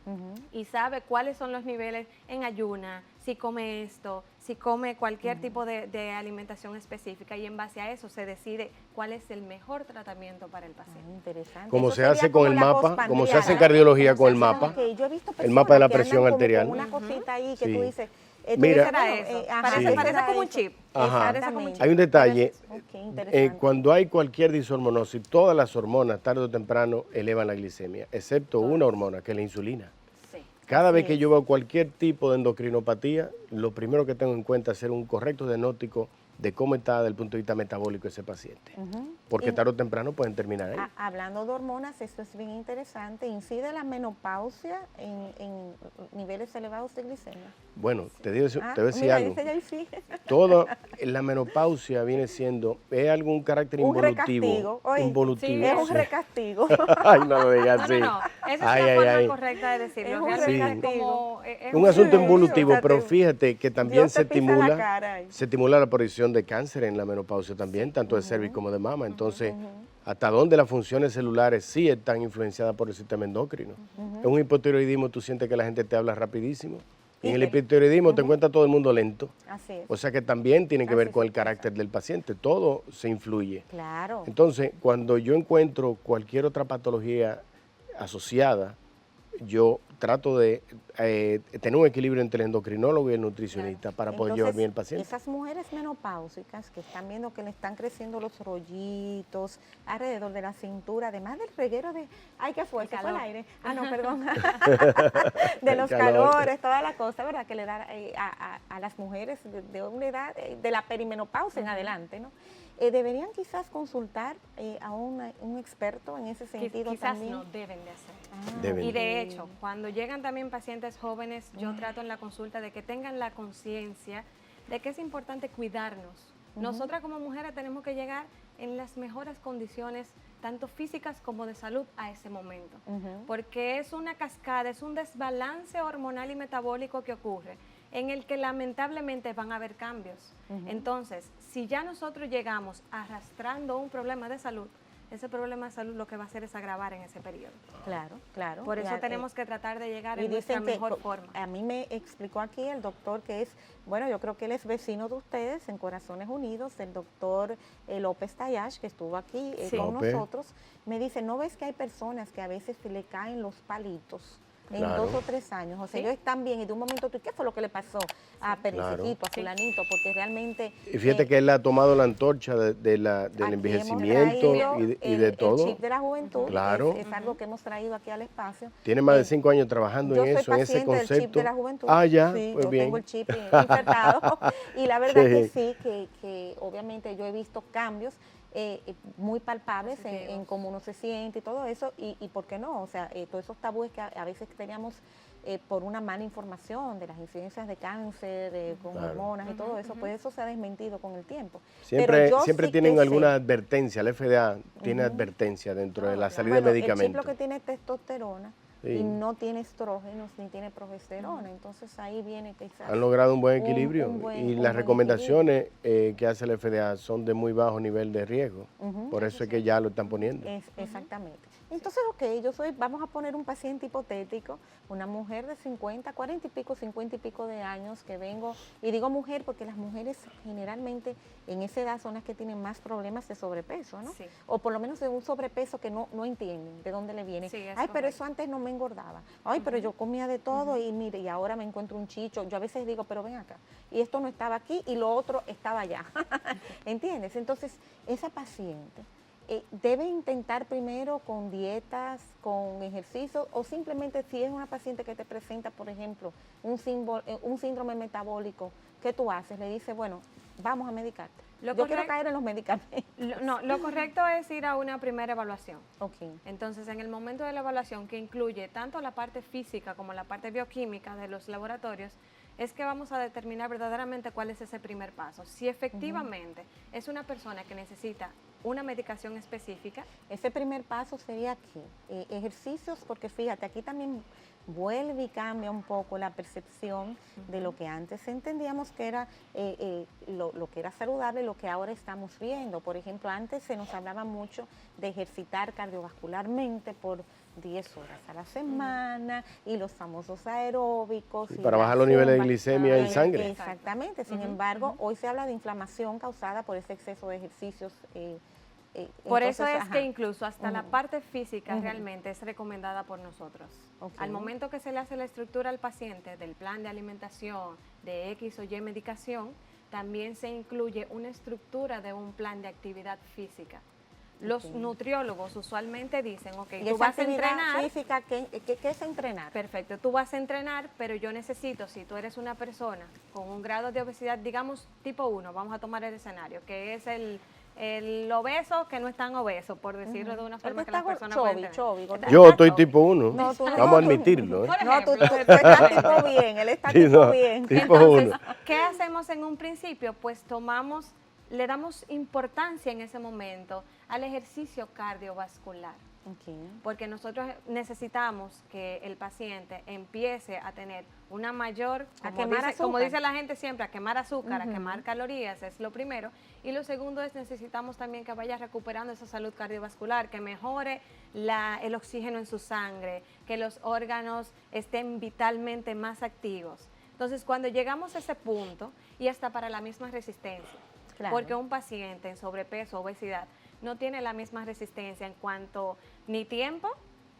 Speaker 1: Ujú.
Speaker 4: y sabe cuáles son los niveles en ayuna, si come esto, si come cualquier tipo de alimentación específica, y en base a eso se decide cuál es el mejor tratamiento para el paciente.
Speaker 1: Interesante.
Speaker 2: Como
Speaker 1: Eso
Speaker 2: se
Speaker 1: sería
Speaker 2: hace con
Speaker 1: como
Speaker 2: el
Speaker 1: la
Speaker 2: mapa,
Speaker 1: postpandriana,
Speaker 2: como se hace en
Speaker 1: ¿no?
Speaker 2: cardiología
Speaker 1: Como
Speaker 2: con el
Speaker 1: se hace
Speaker 2: mapa,
Speaker 1: que yo he visto
Speaker 2: el mapa de la
Speaker 1: personas que
Speaker 2: presión
Speaker 1: andan como
Speaker 2: arterial.
Speaker 1: con una cosita ahí que
Speaker 2: Sí.
Speaker 1: tú dices,
Speaker 2: Mira,
Speaker 4: será eso?
Speaker 2: Sí.
Speaker 4: Parece como un chip.
Speaker 2: Ajá.
Speaker 4: Parece como un chip.
Speaker 2: Hay un detalle,
Speaker 1: Ok, interesante.
Speaker 2: cuando hay cualquier dishormonosis, todas las hormonas tarde o temprano elevan la glicemia, excepto una hormona, que es la insulina.
Speaker 4: Sí.
Speaker 2: Cada
Speaker 1: Así
Speaker 2: vez que
Speaker 1: es.
Speaker 2: yo veo cualquier tipo de endocrinopatía, lo primero que tengo en cuenta es hacer un correcto diagnóstico de cómo está desde el punto de vista metabólico ese paciente. Porque
Speaker 1: Y-
Speaker 2: tarde o temprano pueden terminar ahí.
Speaker 1: Hablando de hormonas, esto es bien interesante. ¿Incide la menopausia en niveles elevados de glicemia?
Speaker 2: Bueno, te voy a decir
Speaker 1: Mira,
Speaker 2: algo.
Speaker 1: dice Yaicí.
Speaker 2: Toda la menopausia viene siendo, es algún carácter
Speaker 1: Un
Speaker 2: involutivo.
Speaker 1: recastigo. Oye,
Speaker 2: Involutivo.
Speaker 1: es un
Speaker 2: sí.
Speaker 1: recastigo.
Speaker 2: Ay, no lo digas así.
Speaker 4: No. Esa es
Speaker 2: Ay,
Speaker 4: la
Speaker 2: ay,
Speaker 4: forma
Speaker 2: ay.
Speaker 4: correcta de decirlo.
Speaker 1: Es un
Speaker 4: Realmente es
Speaker 1: recastigo.
Speaker 4: como...
Speaker 2: Un asunto
Speaker 1: Sí,
Speaker 2: involutivo,
Speaker 1: o sea,
Speaker 2: pero fíjate que también
Speaker 1: Dios te pisa la cara ahí.
Speaker 2: se estimula la aparición de cáncer en la menopausia también, tanto de cervix como de mama. Entonces, hasta dónde las funciones celulares sí están influenciadas por el sistema endocrino. En un hipotiroidismo tú sientes que la gente te habla rapidísimo. Y en el hipotiroidismo te encuentra todo el mundo lento.
Speaker 1: Así es.
Speaker 2: O sea que también tiene que ver
Speaker 1: Así
Speaker 2: con
Speaker 1: se
Speaker 2: el carácter del paciente. Todo se influye.
Speaker 1: Claro.
Speaker 2: Entonces, cuando yo encuentro cualquier otra patología asociada, yo trato de tener un equilibrio entre el endocrinólogo y el nutricionista para poder llevar bien el paciente.
Speaker 1: Esas mujeres menopáusicas que están viendo que le están creciendo los rollitos alrededor de la cintura, además del reguero de, ay, ¿qué fue? ¿Se fue el aire? Ah, no, perdón. De los
Speaker 2: calor.
Speaker 1: calores, toda la cosa, ¿verdad? Que le da a las mujeres de una edad, de la perimenopausia en adelante, ¿no? ¿Deberían quizás consultar a un experto en ese sentido
Speaker 4: Quizás
Speaker 1: también?
Speaker 4: no deben de hacer.
Speaker 2: Deben.
Speaker 4: Y de hecho, cuando llegan también pacientes jóvenes, yo trato en la consulta de que tengan la conciencia de que es importante cuidarnos. Nosotras como mujeres tenemos que llegar en las mejores condiciones, tanto físicas como de salud, a ese momento. Porque es una cascada, es un desbalance hormonal y metabólico que ocurre, en el que lamentablemente van a haber cambios. Entonces, si ya nosotros llegamos arrastrando un problema de salud, ese problema de salud lo que va a hacer es agravar en ese periodo.
Speaker 1: Claro, claro.
Speaker 4: Por eso
Speaker 1: Ya,
Speaker 4: tenemos que tratar de llegar
Speaker 1: y
Speaker 4: en nuestra
Speaker 1: dicen que,
Speaker 4: mejor forma.
Speaker 1: a mí me explicó aquí el doctor que es, bueno, yo creo que él es vecino de ustedes en Corazones Unidos, el doctor López Tayash, que estuvo aquí
Speaker 4: Sí.
Speaker 1: con
Speaker 2: López.
Speaker 1: nosotros, me dice, ¿no ves que hay personas que a veces se le caen los palitos? En
Speaker 2: Claro.
Speaker 1: 2 o 3 años, o sea,
Speaker 4: Sí.
Speaker 1: ellos están bien y de un momento tú, ¿qué fue lo que le pasó a Perencejito, a
Speaker 4: Sí.
Speaker 1: fulanito? Porque realmente...
Speaker 2: Y fíjate que él ha tomado la antorcha del
Speaker 1: aquí hemos
Speaker 2: envejecimiento
Speaker 1: traído
Speaker 2: y de todo.
Speaker 1: El chip de la juventud
Speaker 2: Claro.
Speaker 1: es algo que hemos traído aquí al espacio.
Speaker 2: Tiene más de
Speaker 1: Eh,
Speaker 2: 5 años trabajando
Speaker 1: Yo
Speaker 2: en
Speaker 1: soy
Speaker 2: eso, en ese
Speaker 1: paciente del chip
Speaker 2: concepto.
Speaker 1: de la juventud.
Speaker 2: Ah, ya,
Speaker 1: Sí,
Speaker 2: pues
Speaker 1: yo
Speaker 2: bien.
Speaker 1: tengo el chip insertado. Y la verdad que
Speaker 2: Sí.
Speaker 1: sí, que obviamente yo he visto cambios muy palpables en
Speaker 4: Positivos.
Speaker 1: cómo uno se siente y todo eso. Y ¿por qué no? O sea, todos esos tabúes que a veces teníamos por una mala información de las incidencias de cáncer, con
Speaker 2: Claro.
Speaker 1: hormonas y todo eso, pues eso se ha desmentido con el tiempo.
Speaker 2: Siempre,
Speaker 1: Pero yo
Speaker 2: siempre
Speaker 1: sí
Speaker 2: tienen
Speaker 1: que
Speaker 2: alguna
Speaker 1: sé.
Speaker 2: advertencia, la FDA tiene advertencia dentro de la salida
Speaker 1: Bueno,
Speaker 2: de
Speaker 1: el chip
Speaker 2: medicamentos.
Speaker 1: lo que tiene es testosterona
Speaker 2: Sí.
Speaker 1: y no tiene estrógenos ni tiene progesterona, entonces ahí viene quizás...
Speaker 2: Han logrado un buen
Speaker 1: un
Speaker 2: equilibrio
Speaker 1: buen-
Speaker 2: y
Speaker 1: un
Speaker 2: las
Speaker 1: buen
Speaker 2: recomendaciones que hace la FDA son de muy bajo nivel de riesgo. Por eso es que ya lo están poniendo.
Speaker 1: Exactamente. Entonces, ok, vamos a poner un paciente hipotético, una mujer de 50, 40 y pico, 50 y pico de años que vengo, y digo mujer porque las mujeres generalmente en esa edad son las que tienen más problemas de sobrepeso, ¿no?
Speaker 4: Sí.
Speaker 1: O por lo menos de un sobrepeso que no entienden de dónde le viene.
Speaker 4: Sí, es
Speaker 1: Ay, pero
Speaker 4: correcto.
Speaker 1: eso antes no me engordaba. Ay, pero yo comía de todo y mire, y ahora me encuentro un chicho. Yo a veces digo, pero ven acá, y esto no estaba aquí y lo otro estaba allá. ¿Entiendes? Entonces, esa paciente debe intentar primero con dietas, con ejercicios, o simplemente si es una paciente que te presenta, por ejemplo, un síndrome metabólico, ¿qué tú haces? Le dices, bueno, vamos a medicarte. Yo quiero caer en los medicamentos.
Speaker 4: Lo correcto es ir a una primera evaluación.
Speaker 1: Ok.
Speaker 4: Entonces, en el momento de la evaluación, que incluye tanto la parte física como la parte bioquímica de los laboratorios, es que vamos a determinar verdaderamente cuál es ese primer paso. Si efectivamente es una persona que necesita una medicación específica.
Speaker 1: Ese primer paso sería aquí, ejercicios, porque fíjate, aquí también vuelve y cambia un poco la percepción de lo que antes entendíamos que era lo que era saludable, lo que ahora estamos viendo. Por ejemplo, antes se nos hablaba mucho de ejercitar cardiovascularmente por 10 horas a la semana y los famosos aeróbicos.
Speaker 2: Sí,
Speaker 1: y
Speaker 2: para
Speaker 1: la
Speaker 2: bajar los niveles de
Speaker 1: zumba.
Speaker 2: glicemia en sangre.
Speaker 1: Exactamente, sin embargo, hoy se habla de inflamación causada por ese exceso de ejercicios
Speaker 4: Por eso
Speaker 1: entonces,
Speaker 4: es
Speaker 1: ajá.
Speaker 4: que incluso hasta la
Speaker 1: Ujú.
Speaker 4: parte física
Speaker 1: Ujú.
Speaker 4: realmente es recomendada por nosotros.
Speaker 1: Ok.
Speaker 4: Al momento que se le hace la estructura al paciente del plan de alimentación, de X o Y medicación, también se incluye una estructura de un plan de actividad física. Los
Speaker 1: Ok.
Speaker 4: nutriólogos usualmente dicen, ok,
Speaker 1: Y
Speaker 4: tú
Speaker 1: esa
Speaker 4: vas a
Speaker 1: actividad
Speaker 4: entrenar.
Speaker 1: física, ¿qué es entrenar?
Speaker 4: Perfecto, tú vas a entrenar, pero yo necesito, si tú eres una persona con un grado de obesidad, digamos tipo 1, vamos a tomar el escenario, que es el obeso que no es tan obeso, por decirlo de una
Speaker 1: El
Speaker 4: forma
Speaker 1: que
Speaker 4: que las
Speaker 1: está
Speaker 4: personas pueden tener.
Speaker 1: gordito.
Speaker 2: Yo estoy tipo 1,
Speaker 1: No, tú no.
Speaker 2: vamos a admitirlo.
Speaker 4: Por
Speaker 1: No, tú
Speaker 4: ejemplo.
Speaker 1: estás tipo bien, él está
Speaker 2: Sí,
Speaker 1: tipo
Speaker 2: no,
Speaker 1: bien.
Speaker 2: tipo
Speaker 4: Entonces,
Speaker 2: 1.
Speaker 4: ¿qué hacemos en un principio? Pues le damos importancia en ese momento al ejercicio cardiovascular.
Speaker 1: Ok.
Speaker 4: Porque nosotros necesitamos que el paciente empiece a tener una mayor,
Speaker 1: A
Speaker 4: como
Speaker 1: quemar
Speaker 4: como
Speaker 1: azúcar.
Speaker 4: dice la gente siempre, a quemar azúcar, a
Speaker 1: Ujú.
Speaker 4: quemar calorías, es lo primero. Y lo segundo es necesitamos también que vaya recuperando esa salud cardiovascular, que mejore el oxígeno en su sangre, que los órganos estén vitalmente más activos. Entonces, cuando llegamos a ese punto, y hasta para la misma resistencia,
Speaker 1: Claro.
Speaker 4: porque un paciente en sobrepeso, obesidad, no tiene la misma resistencia en cuanto ni tiempo,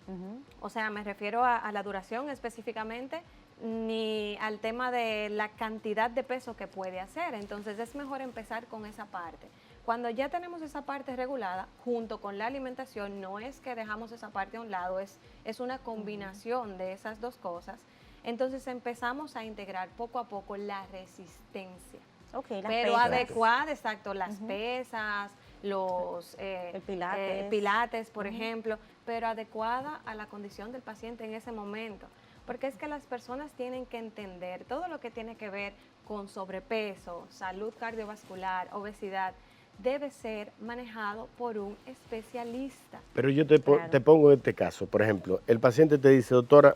Speaker 1: Ujú.
Speaker 4: o sea, me refiero a la duración específicamente, ni al tema de la cantidad de peso que puede hacer. Entonces es mejor empezar con esa parte. Cuando ya tenemos esa parte regulada, junto con la alimentación, no es que dejamos esa parte a un lado, es una combinación de esas dos cosas. Entonces empezamos a integrar poco a poco la resistencia.
Speaker 1: Ok, las
Speaker 4: Pero
Speaker 1: pesas.
Speaker 4: adecuada, exacto, las
Speaker 1: Ujú.
Speaker 4: pesas, los
Speaker 1: El pilates.
Speaker 4: pilates, por ejemplo, pero adecuada a la condición del paciente en ese momento. Porque es que las personas tienen que entender todo lo que tiene que ver con sobrepeso, salud cardiovascular, obesidad, debe ser manejado por un especialista.
Speaker 2: Pero yo te
Speaker 1: Claro.
Speaker 2: pongo este caso, por ejemplo, el paciente te dice, doctora,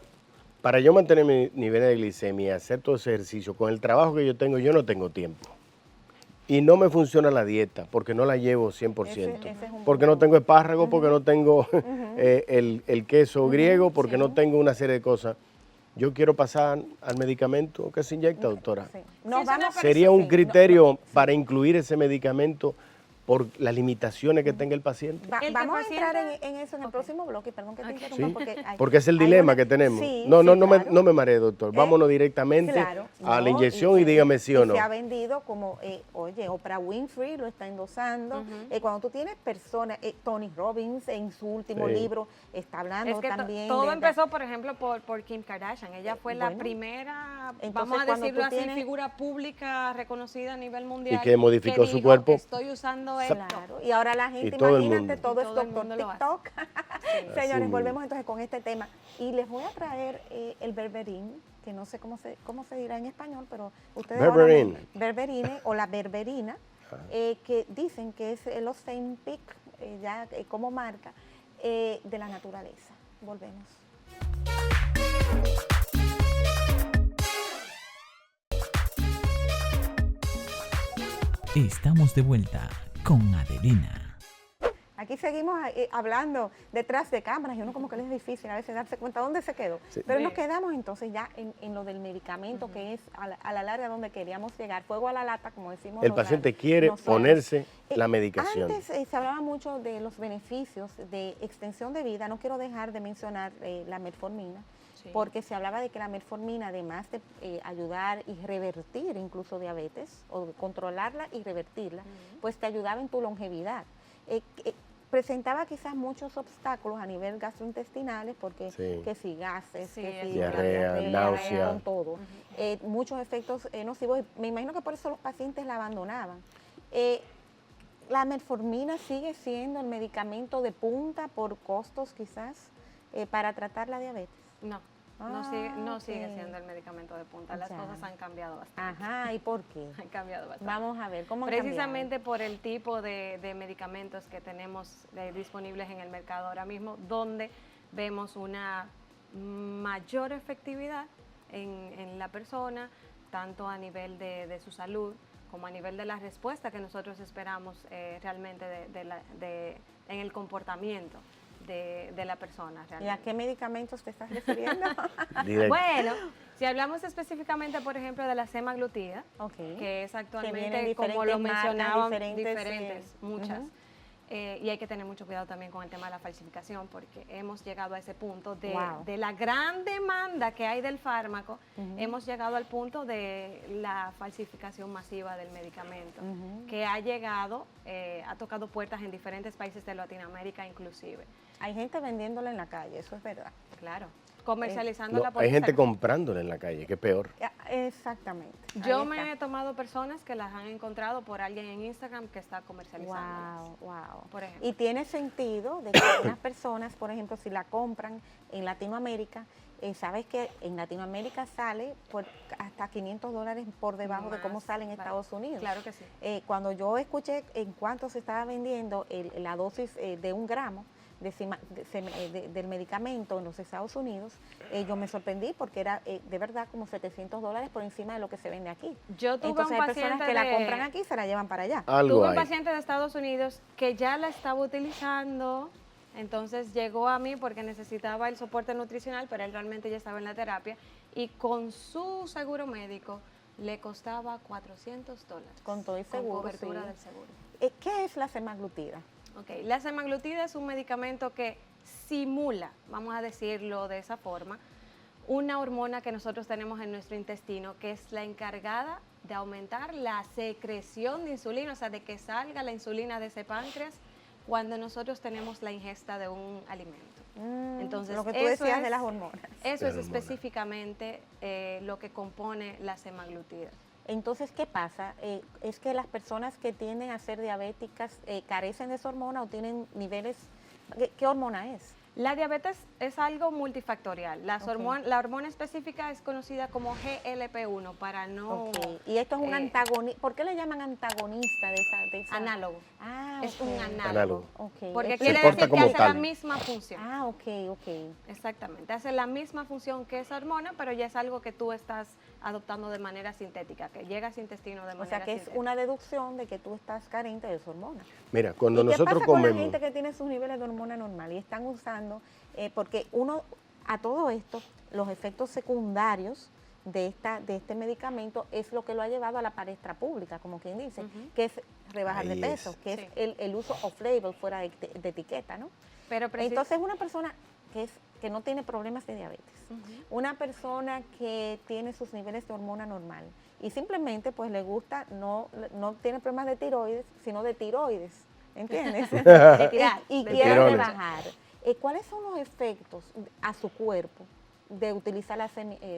Speaker 2: para yo mantener mi nivel de glicemia y hacer todo ese ejercicio, con el trabajo que yo no tengo tiempo. Y no me funciona la dieta, porque no la llevo 100%.
Speaker 1: Ese es un
Speaker 2: Porque no
Speaker 1: punto.
Speaker 2: tengo espárrago, porque no tengo el queso griego, porque
Speaker 1: sí.
Speaker 2: no tengo una serie de cosas. Yo quiero pasar al medicamento que se inyecta, doctora.
Speaker 1: Sí.
Speaker 4: es una
Speaker 2: ¿Sería un
Speaker 1: sí,
Speaker 2: criterio para incluir ese medicamento por las limitaciones que tenga el paciente?
Speaker 4: El que
Speaker 1: Vamos a entrar
Speaker 4: paciente-
Speaker 1: en eso en el
Speaker 4: Ok.
Speaker 1: próximo bloque, perdón que te
Speaker 4: Ok.
Speaker 1: interrumpa,
Speaker 2: Sí,
Speaker 1: porque,
Speaker 2: porque es el
Speaker 1: hay
Speaker 2: dilema
Speaker 1: una-
Speaker 2: que tenemos.
Speaker 1: Sí,
Speaker 2: No, no,
Speaker 1: sí,
Speaker 2: no,
Speaker 1: claro.
Speaker 2: no me maree, doctor. Vámonos directamente
Speaker 1: Claro,
Speaker 2: a la
Speaker 1: no,
Speaker 2: inyección y
Speaker 1: se-
Speaker 2: dígame sí o no.
Speaker 1: Se ha vendido como, oye, Oprah Winfrey lo está endosando. Cuando tú tienes personas, Tony Robbins en su último
Speaker 2: Sí.
Speaker 1: libro está hablando
Speaker 4: Es que
Speaker 1: también.
Speaker 4: todo
Speaker 1: de-
Speaker 4: empezó, por ejemplo, por Kim Kardashian. Ella fue la
Speaker 1: bueno,
Speaker 4: primera,
Speaker 1: entonces,
Speaker 4: vamos a
Speaker 1: cuando
Speaker 4: decirlo
Speaker 1: tú
Speaker 4: así,
Speaker 1: tienes-
Speaker 4: figura pública reconocida a nivel mundial.
Speaker 2: que modificó su
Speaker 4: dijo,
Speaker 2: cuerpo.
Speaker 4: Estoy usando esto.
Speaker 1: Claro, y ahora la gente,
Speaker 2: Y todo el
Speaker 1: imagínate,
Speaker 2: mundo.
Speaker 1: todo
Speaker 4: Y
Speaker 1: es
Speaker 4: todo el
Speaker 1: doctor
Speaker 4: mundo lo hace.
Speaker 1: TikTok.
Speaker 2: Así
Speaker 1: Señores,
Speaker 2: mismo.
Speaker 1: volvemos entonces con este tema. Y les voy a traer el berberín, que no sé cómo se dirá en español, pero ustedes
Speaker 2: Berberín.
Speaker 1: hablan de berberine o la berberina, que dicen que es el Ozempic, como marca, de la naturaleza. Volvemos.
Speaker 3: Estamos de vuelta con Adelina.
Speaker 1: Aquí seguimos hablando detrás de cámaras y uno como que le es difícil a veces darse cuenta dónde se quedó.
Speaker 2: Sí.
Speaker 1: Pero
Speaker 4: Sí.
Speaker 1: nos quedamos entonces ya en lo del medicamento, que es a la larga donde queríamos llegar. Fuego a la lata, como decimos.
Speaker 2: El
Speaker 1: los
Speaker 2: paciente
Speaker 1: nosotros.
Speaker 2: quiere ponerse la medicación.
Speaker 1: Antes se hablaba mucho de los beneficios de extensión de vida. No quiero dejar de mencionar la metformina,
Speaker 4: Sí.
Speaker 1: porque se hablaba de que la metformina, además de ayudar y revertir incluso diabetes, o controlarla y revertirla, pues te ayudaba en tu longevidad. Presentaba quizás muchos obstáculos a nivel gastrointestinales, porque
Speaker 2: Sí.
Speaker 1: que si gases,
Speaker 4: Sí,
Speaker 1: que
Speaker 4: es
Speaker 1: si
Speaker 2: Diarrea, náusea.
Speaker 1: con todo. Muchos efectos nocivos. Me imagino que por eso los pacientes la abandonaban. ¿La metformina sigue siendo el medicamento de punta por costos quizás para tratar la diabetes?
Speaker 4: No, no sigue
Speaker 1: ok.
Speaker 4: siendo el medicamento de punta. Las
Speaker 1: Ya.
Speaker 4: cosas han cambiado bastante.
Speaker 1: Ajá, ¿y por qué?
Speaker 4: Han cambiado bastante.
Speaker 1: Vamos a ver, ¿cómo han
Speaker 4: Precisamente por el tipo de medicamentos que tenemos disponibles en el mercado ahora mismo, donde vemos una mayor efectividad en la persona, tanto a nivel de su salud como a nivel de la respuesta que nosotros esperamos realmente en el comportamiento de la persona.
Speaker 1: ¿Y a
Speaker 4: Realmente.
Speaker 1: qué medicamentos te estás refiriendo?
Speaker 2: Directo.
Speaker 4: Bueno, si hablamos específicamente, por ejemplo, de la semaglutida,
Speaker 1: Ok.
Speaker 4: que es
Speaker 1: vienen
Speaker 4: actualmente,
Speaker 1: diferentes
Speaker 4: como lo
Speaker 1: marcas,
Speaker 4: mencionaban,
Speaker 1: diferentes,
Speaker 4: muchas.
Speaker 1: ujú.
Speaker 4: y hay que tener mucho cuidado también con el tema de la falsificación, porque hemos llegado a ese punto de,
Speaker 1: Wow.
Speaker 4: de la gran demanda que hay del fármaco, hemos llegado al punto de la falsificación masiva del medicamento, que ha llegado, ha tocado puertas en diferentes países de Latinoamérica inclusive.
Speaker 1: Hay gente vendiéndola en la calle, eso es verdad.
Speaker 4: Claro, comercializándola
Speaker 2: No,
Speaker 4: por
Speaker 2: hay gente
Speaker 4: Instagram.
Speaker 2: comprándola en la calle, que es peor.
Speaker 1: Exactamente.
Speaker 4: Yo
Speaker 1: Ahí
Speaker 4: me
Speaker 1: está.
Speaker 4: he tomado personas que las han encontrado por alguien en Instagram que está comercializando.
Speaker 1: Wow.
Speaker 4: Por ejemplo.
Speaker 1: Y tiene sentido de que algunas personas, por ejemplo, si la compran en Latinoamérica, sabes que en Latinoamérica sale por hasta $500 por debajo de cómo
Speaker 4: Más,
Speaker 1: sale en
Speaker 4: claro.
Speaker 1: Estados Unidos.
Speaker 4: Claro que sí.
Speaker 1: Cuando yo escuché en cuánto se estaba vendiendo la dosis de 1 gramo del medicamento en los Estados Unidos, yo me sorprendí porque era de verdad como $700 por encima de lo que se vende aquí.
Speaker 4: Yo tuve
Speaker 1: Entonces
Speaker 4: un
Speaker 1: hay personas
Speaker 4: paciente
Speaker 1: que la
Speaker 4: de-
Speaker 1: compran aquí y se la llevan para allá.
Speaker 2: Algo
Speaker 4: Tuve un
Speaker 2: hay.
Speaker 4: paciente de Estados Unidos que ya la estaba utilizando, entonces llegó a mí porque necesitaba el soporte nutricional, pero él realmente ya estaba en la terapia y con su seguro médico le costaba $400.
Speaker 1: Con todo el seguro,
Speaker 4: Con cobertura
Speaker 1: sí.
Speaker 4: del seguro.
Speaker 1: ¿Qué es la semaglutida?
Speaker 4: Ok, la semaglutida es un medicamento que simula, vamos a decirlo de esa forma, una hormona que nosotros tenemos en nuestro intestino, que es la encargada de aumentar la secreción de insulina, o sea, de que salga la insulina de ese páncreas cuando nosotros tenemos la ingesta de un alimento. Entonces,
Speaker 1: lo que tú
Speaker 4: eso
Speaker 1: decías
Speaker 4: es-
Speaker 1: de las hormonas.
Speaker 4: Eso
Speaker 2: De
Speaker 4: es
Speaker 2: la hormona.
Speaker 4: específicamente lo que compone la semaglutida.
Speaker 1: Entonces, ¿qué pasa? Es que las personas que tienden a ser diabéticas carecen de esa hormona o tienen niveles... ¿Qué hormona es?
Speaker 4: La diabetes es algo multifactorial.
Speaker 1: Ok.
Speaker 4: La hormona específica es conocida como GLP-1 para no...
Speaker 1: Ok. Y esto es un
Speaker 4: eh,
Speaker 1: antagonista. ¿Por qué le llaman antagonista de esa?
Speaker 4: Análogo.
Speaker 1: Ah,
Speaker 4: Es
Speaker 1: ok.
Speaker 4: un análogo.
Speaker 2: Análogo.
Speaker 1: Ok.
Speaker 4: Porque
Speaker 1: Es-
Speaker 4: quiere
Speaker 2: porta
Speaker 4: decir que
Speaker 2: como
Speaker 4: hace la
Speaker 2: tal.
Speaker 4: misma función.
Speaker 1: Ah, ok.
Speaker 4: Exactamente. Hace la misma función que esa hormona, pero ya es algo que tú estás adoptando de manera sintética, que llega a ese intestino de
Speaker 1: O
Speaker 4: manera
Speaker 1: sea que es
Speaker 4: sintética.
Speaker 1: una deducción de que tú estás carente de esa hormona.
Speaker 2: Mira, cuando
Speaker 1: ¿Y qué
Speaker 2: nosotros
Speaker 1: pasa con la
Speaker 2: comemos,
Speaker 1: gente que tiene sus niveles de hormona normal y están usando, porque uno, a todo esto, los efectos secundarios de este medicamento es lo que lo ha llevado a la palestra pública, como quien dice, que es rebajar
Speaker 2: Ahí
Speaker 1: de peso,
Speaker 2: es.
Speaker 1: que
Speaker 4: Sí.
Speaker 1: es el uso off-label fuera de etiqueta, ¿no?
Speaker 4: Pero
Speaker 1: Entonces una persona que no tiene problemas de diabetes, una persona que tiene sus niveles de hormona normal y simplemente pues le gusta, no tiene problemas de tiroides, sino de tiroides, ¿entiendes?
Speaker 4: de tirar,
Speaker 1: y
Speaker 4: de
Speaker 1: quiere
Speaker 2: tirones.
Speaker 1: rebajar. ¿Cuáles son los efectos a su cuerpo de utilizar la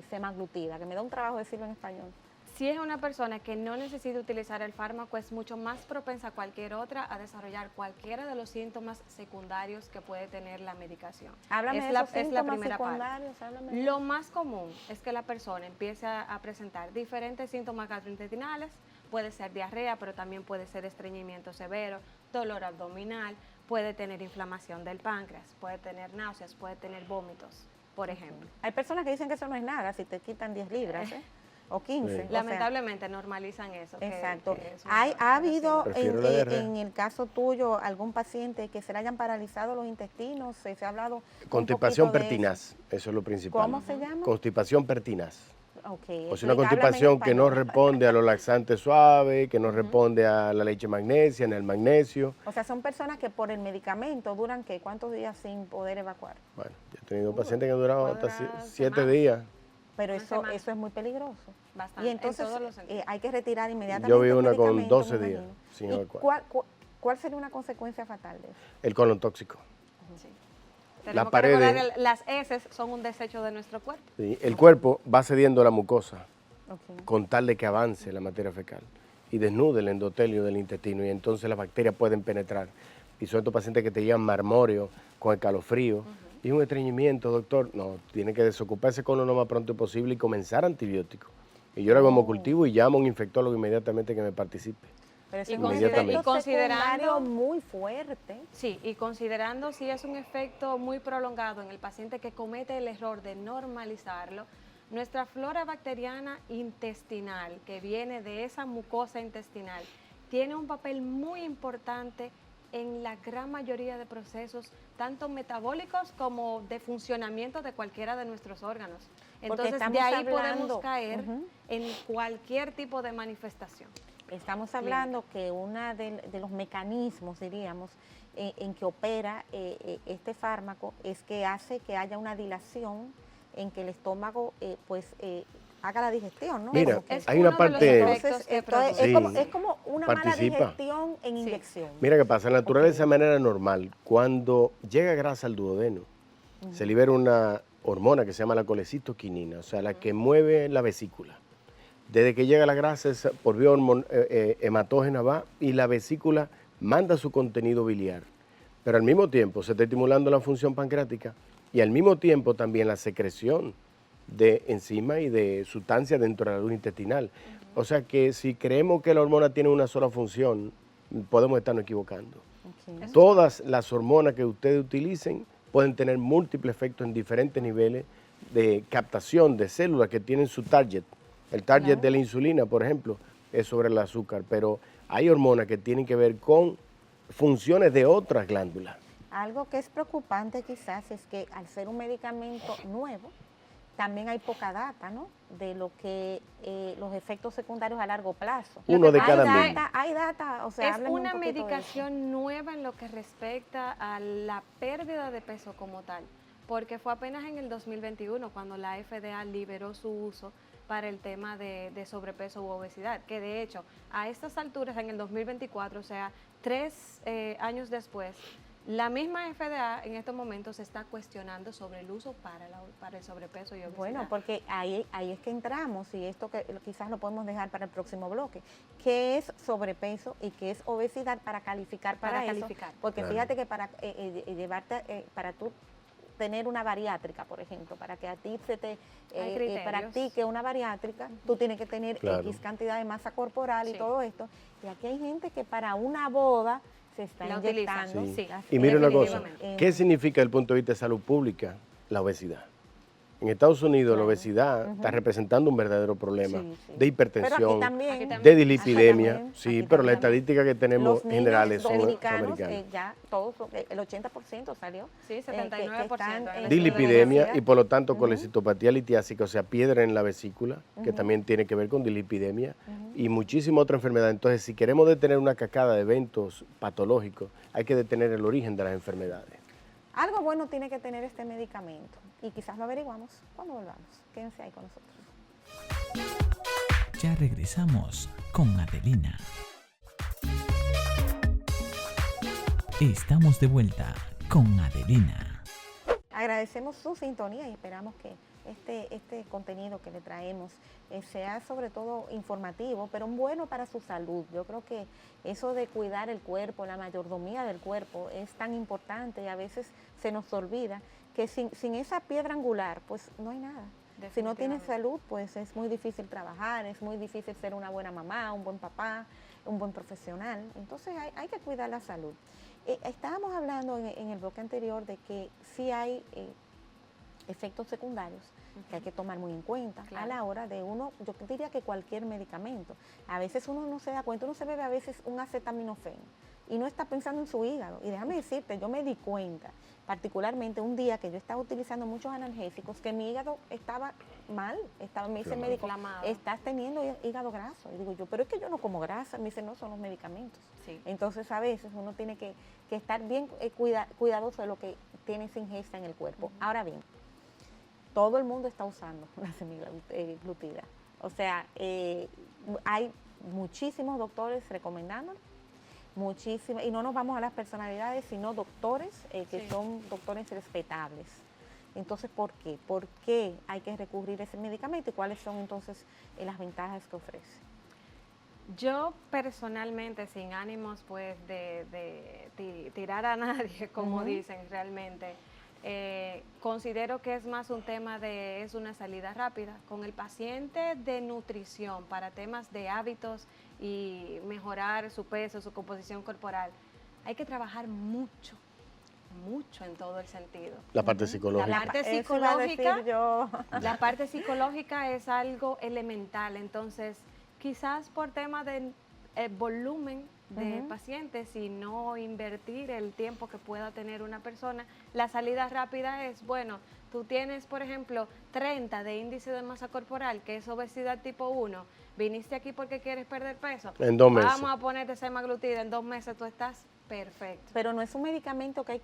Speaker 1: semaglutida? Que me da un trabajo decirlo en español.
Speaker 4: Si es una persona que no necesita utilizar el fármaco, es mucho más propensa a cualquier otra a desarrollar cualquiera de los síntomas secundarios que puede tener la medicación.
Speaker 1: Háblame
Speaker 4: es
Speaker 1: de
Speaker 4: la,
Speaker 1: esos
Speaker 4: es la
Speaker 1: síntomas
Speaker 4: primera parte.
Speaker 1: secundarios, háblame de
Speaker 4: Lo más común es que la persona empiece a presentar diferentes síntomas gastrointestinales, puede ser diarrea, pero también puede ser estreñimiento severo, dolor abdominal, puede tener inflamación del páncreas, puede tener náuseas, puede tener vómitos, por ejemplo.
Speaker 1: Hay personas que dicen que eso no es nada, si te quitan 10 libras, o 15.
Speaker 2: Sí.
Speaker 1: o sea,
Speaker 4: Lamentablemente normalizan eso.
Speaker 1: exacto.
Speaker 4: que es una
Speaker 1: ¿Ha
Speaker 4: alteración.
Speaker 1: habido
Speaker 2: Prefiero la diarrea.
Speaker 1: en el caso tuyo algún paciente que se le hayan paralizado los intestinos? Se ha hablado un
Speaker 2: constipación
Speaker 1: poquito de
Speaker 2: pertinaz, eso es lo principal.
Speaker 1: ¿Cómo se llama?
Speaker 2: Constipación pertinaz.
Speaker 1: Okay,
Speaker 2: O sea, una
Speaker 1: háblame en
Speaker 2: constipación que no
Speaker 1: español.
Speaker 2: responde a los laxantes suaves, que no responde a la leche magnesia, ni al magnesio.
Speaker 1: O sea, son personas que por el medicamento duran, ¿qué? ¿Cuántos días sin poder evacuar?
Speaker 2: Bueno, yo he tenido pacientes que han durado
Speaker 4: puede
Speaker 2: hasta
Speaker 4: durar
Speaker 2: 7
Speaker 4: semanas.
Speaker 2: días.
Speaker 1: Pero
Speaker 4: Una
Speaker 1: eso
Speaker 4: semana.
Speaker 1: es muy peligroso.
Speaker 4: Bastante,
Speaker 1: Y entonces
Speaker 4: en todos los sentidos.
Speaker 1: hay que retirar inmediatamente
Speaker 2: Yo vi
Speaker 1: el
Speaker 2: una con
Speaker 1: medicamento,
Speaker 2: 12
Speaker 1: me
Speaker 2: días
Speaker 1: imagino.
Speaker 2: sin
Speaker 1: ¿Y
Speaker 2: evacuar.
Speaker 1: cuál sería una consecuencia fatal de eso?
Speaker 2: El colon tóxico.
Speaker 4: Sí. Tenemos que
Speaker 2: pared
Speaker 4: recordar
Speaker 2: de-
Speaker 4: que las heces son un desecho de nuestro cuerpo.
Speaker 2: ¿Sí? El cuerpo va cediendo la mucosa
Speaker 1: Okay.
Speaker 2: con tal de que avance la materia fecal y desnude el endotelio del intestino y entonces las bacterias pueden penetrar. Y son estos pacientes que te llevan marmóreo, con escalofrío y un estreñimiento, doctor. No, tiene que desocupar ese colon lo más pronto posible y comenzar antibióticos. Y yo lo hago hemocultivo y llamo a un infectólogo inmediatamente que me participe.
Speaker 1: Pero eso
Speaker 4: Y
Speaker 1: es un
Speaker 2: consider-
Speaker 1: efecto
Speaker 4: y considerando-
Speaker 1: secundario muy fuerte.
Speaker 4: Sí, y considerando si es un efecto muy prolongado en el paciente que comete el error de normalizarlo, nuestra flora bacteriana intestinal, que viene de esa mucosa intestinal, tiene un papel muy importante en la gran mayoría de procesos, tanto metabólicos como de funcionamiento de cualquiera de nuestros órganos. Entonces, de
Speaker 1: estamos
Speaker 4: ahí
Speaker 1: hablando-
Speaker 4: podemos caer
Speaker 1: Ujú.
Speaker 4: en cualquier tipo de manifestación.
Speaker 1: Estamos hablando que uno de los mecanismos, diríamos, en que opera este fármaco es que hace que haya una dilación en que el estómago haga la digestión, ¿no?
Speaker 2: Mira,
Speaker 1: Como que-
Speaker 2: hay una
Speaker 4: uno de los
Speaker 2: parte...
Speaker 4: efectos que
Speaker 1: entonces,
Speaker 2: produce.
Speaker 1: es como una
Speaker 2: Participa.
Speaker 1: mala digestión en
Speaker 4: Sí.
Speaker 1: inyección.
Speaker 2: Mira qué pasa, en la naturaleza de manera normal, cuando llega grasa al duodeno, se libera una hormona que se llama la colecitoquinina, o sea, la que mueve la vesícula. Desde que llega la grasa, por vía hematógena va y la vesícula manda su contenido biliar. Pero al mismo tiempo se está estimulando la función pancreática y al mismo tiempo también la secreción de enzimas y de sustancias dentro de la luz intestinal. O sea que si creemos que la hormona tiene una sola función, podemos estarnos equivocando.
Speaker 1: Ok.
Speaker 2: Todas las hormonas que ustedes utilicen pueden tener múltiples efectos en diferentes niveles de captación de células que tienen su target. El target de la insulina, por ejemplo, es sobre el azúcar, pero hay hormonas que tienen que ver con funciones de otras glándulas.
Speaker 1: Algo que es preocupante quizás es que al ser un medicamento nuevo, también hay poca data, ¿no? De lo que los efectos secundarios a largo plazo.
Speaker 2: Uno de
Speaker 1: Hay
Speaker 2: cada
Speaker 1: data,
Speaker 2: mil.
Speaker 1: Hay data, o sea,
Speaker 4: Es
Speaker 1: háblenme un
Speaker 4: una
Speaker 1: poquito de eso.
Speaker 4: medicación nueva en lo que respecta a la pérdida de peso como tal, porque fue apenas en el 2021 cuando la FDA liberó su uso para el tema de sobrepeso u obesidad, que de hecho a estas alturas en el 2024, o sea, 3 años después, la misma FDA en estos momentos se está cuestionando sobre el uso para el sobrepeso y obesidad.
Speaker 1: Bueno, porque ahí es que entramos y esto que quizás lo podemos dejar para el próximo bloque. ¿Qué es sobrepeso y qué es obesidad para calificar para eso?
Speaker 4: calificar.
Speaker 1: Porque
Speaker 2: Claro.
Speaker 1: fíjate que para para tú tener una bariátrica, por ejemplo, para que a ti se te
Speaker 4: Hay criterios.
Speaker 1: practique una bariátrica, tú tienes que tener
Speaker 2: Claro.
Speaker 1: X cantidad de masa corporal y
Speaker 4: Sí.
Speaker 1: todo esto. Y aquí hay gente que para una boda se está
Speaker 4: La utilizan,
Speaker 1: inyectando.
Speaker 4: sí.
Speaker 1: las-
Speaker 2: Y mire una cosa,
Speaker 4: Definitivamente.
Speaker 2: ¿qué significa desde el punto de vista de salud pública la obesidad? En Estados Unidos la
Speaker 1: Claro.
Speaker 2: obesidad está representando un verdadero problema
Speaker 1: Sí, sí.
Speaker 2: de
Speaker 1: Pero
Speaker 2: hipertensión,
Speaker 1: aquí también,
Speaker 4: Aquí también.
Speaker 2: de dislipidemia,
Speaker 1: Aquí
Speaker 2: sí,
Speaker 1: también,
Speaker 2: pero las
Speaker 1: aquí también.
Speaker 2: estadísticas que tenemos
Speaker 1: Los niños
Speaker 2: generales son
Speaker 1: dominicanos,
Speaker 2: americanas.
Speaker 1: ya todos, el 80% salió.
Speaker 4: Sí,
Speaker 1: que
Speaker 4: 79%
Speaker 1: están
Speaker 4: en
Speaker 1: en
Speaker 4: el
Speaker 2: Dislipidemia
Speaker 1: obesidad.
Speaker 2: y por lo tanto colecitopatía litiásica, o sea, piedra en la vesícula, que también tiene que ver con dislipidemia y muchísimas otras enfermedades. Entonces, si queremos detener una cascada de eventos patológicos, hay que detener el origen de las enfermedades.
Speaker 1: Algo bueno tiene que tener este medicamento y quizás lo averiguamos cuando volvamos. Quédense ahí con nosotros.
Speaker 3: Ya regresamos con Adelina. Estamos de vuelta con Adelina.
Speaker 1: Agradecemos su sintonía y esperamos que este contenido que le traemos sea sobre todo informativo, pero bueno para su salud. Yo creo que eso de cuidar el cuerpo, la mayordomía del cuerpo es tan importante y a veces se nos olvida que sin esa piedra angular pues no hay nada. Si no tienes
Speaker 4: Definitivamente.
Speaker 1: salud pues es muy difícil trabajar, es muy difícil ser una buena mamá, un buen papá, un buen profesional. Entonces hay que cuidar la salud. Estábamos hablando en el bloque anterior de que sí hay efectos secundarios que hay que tomar muy en cuenta
Speaker 4: Claro.
Speaker 1: a la hora de yo diría que cualquier medicamento. A veces uno no se da cuenta, uno se bebe a veces un acetaminofén y no está pensando en su hígado. Y déjame decirte, yo me di cuenta, particularmente un día que yo estaba utilizando muchos analgésicos, que mi hígado estaba mal, me dice el médico,
Speaker 4: Inflamado.
Speaker 1: estás teniendo hígado graso. Y digo yo, pero es que yo no como grasa. Me dice, no, son los medicamentos.
Speaker 4: Sí.
Speaker 1: Entonces a veces uno tiene que estar bien cuidadoso de lo que tiene esa ingesta en el cuerpo. Ahora bien, todo el mundo está usando la semaglutida. O sea, hay muchísimos doctores recomendándolo, muchísimas, y no nos vamos a las personalidades, sino doctores que
Speaker 4: Sí.
Speaker 1: son doctores respetables. Entonces, ¿por qué? ¿Por qué hay que recurrir a ese medicamento y cuáles son entonces las ventajas que ofrece?
Speaker 4: Yo personalmente, sin ánimos pues de tirar a nadie, como
Speaker 1: Ujú.
Speaker 4: dicen realmente, considero que es más un tema es una salida rápida. Con el paciente de nutrición para temas de hábitos y mejorar su peso, su composición corporal, hay que trabajar mucho en todo el sentido.
Speaker 2: La parte psicológica.
Speaker 4: La parte
Speaker 1: Eso iba a
Speaker 4: psicológica,
Speaker 1: decir yo.
Speaker 4: la parte psicológica es algo elemental, entonces quizás por tema de volumen de
Speaker 1: Ujú.
Speaker 4: pacientes y no invertir el tiempo que pueda tener una persona, la salida rápida es, bueno, tú tienes, por ejemplo, 30 de índice de masa corporal, que es obesidad tipo 1, viniste aquí porque quieres perder peso,
Speaker 2: En 2 meses.
Speaker 4: vamos a ponerte semaglutida, en 2 meses tú estás perfecto.
Speaker 1: Pero no es un medicamento que hay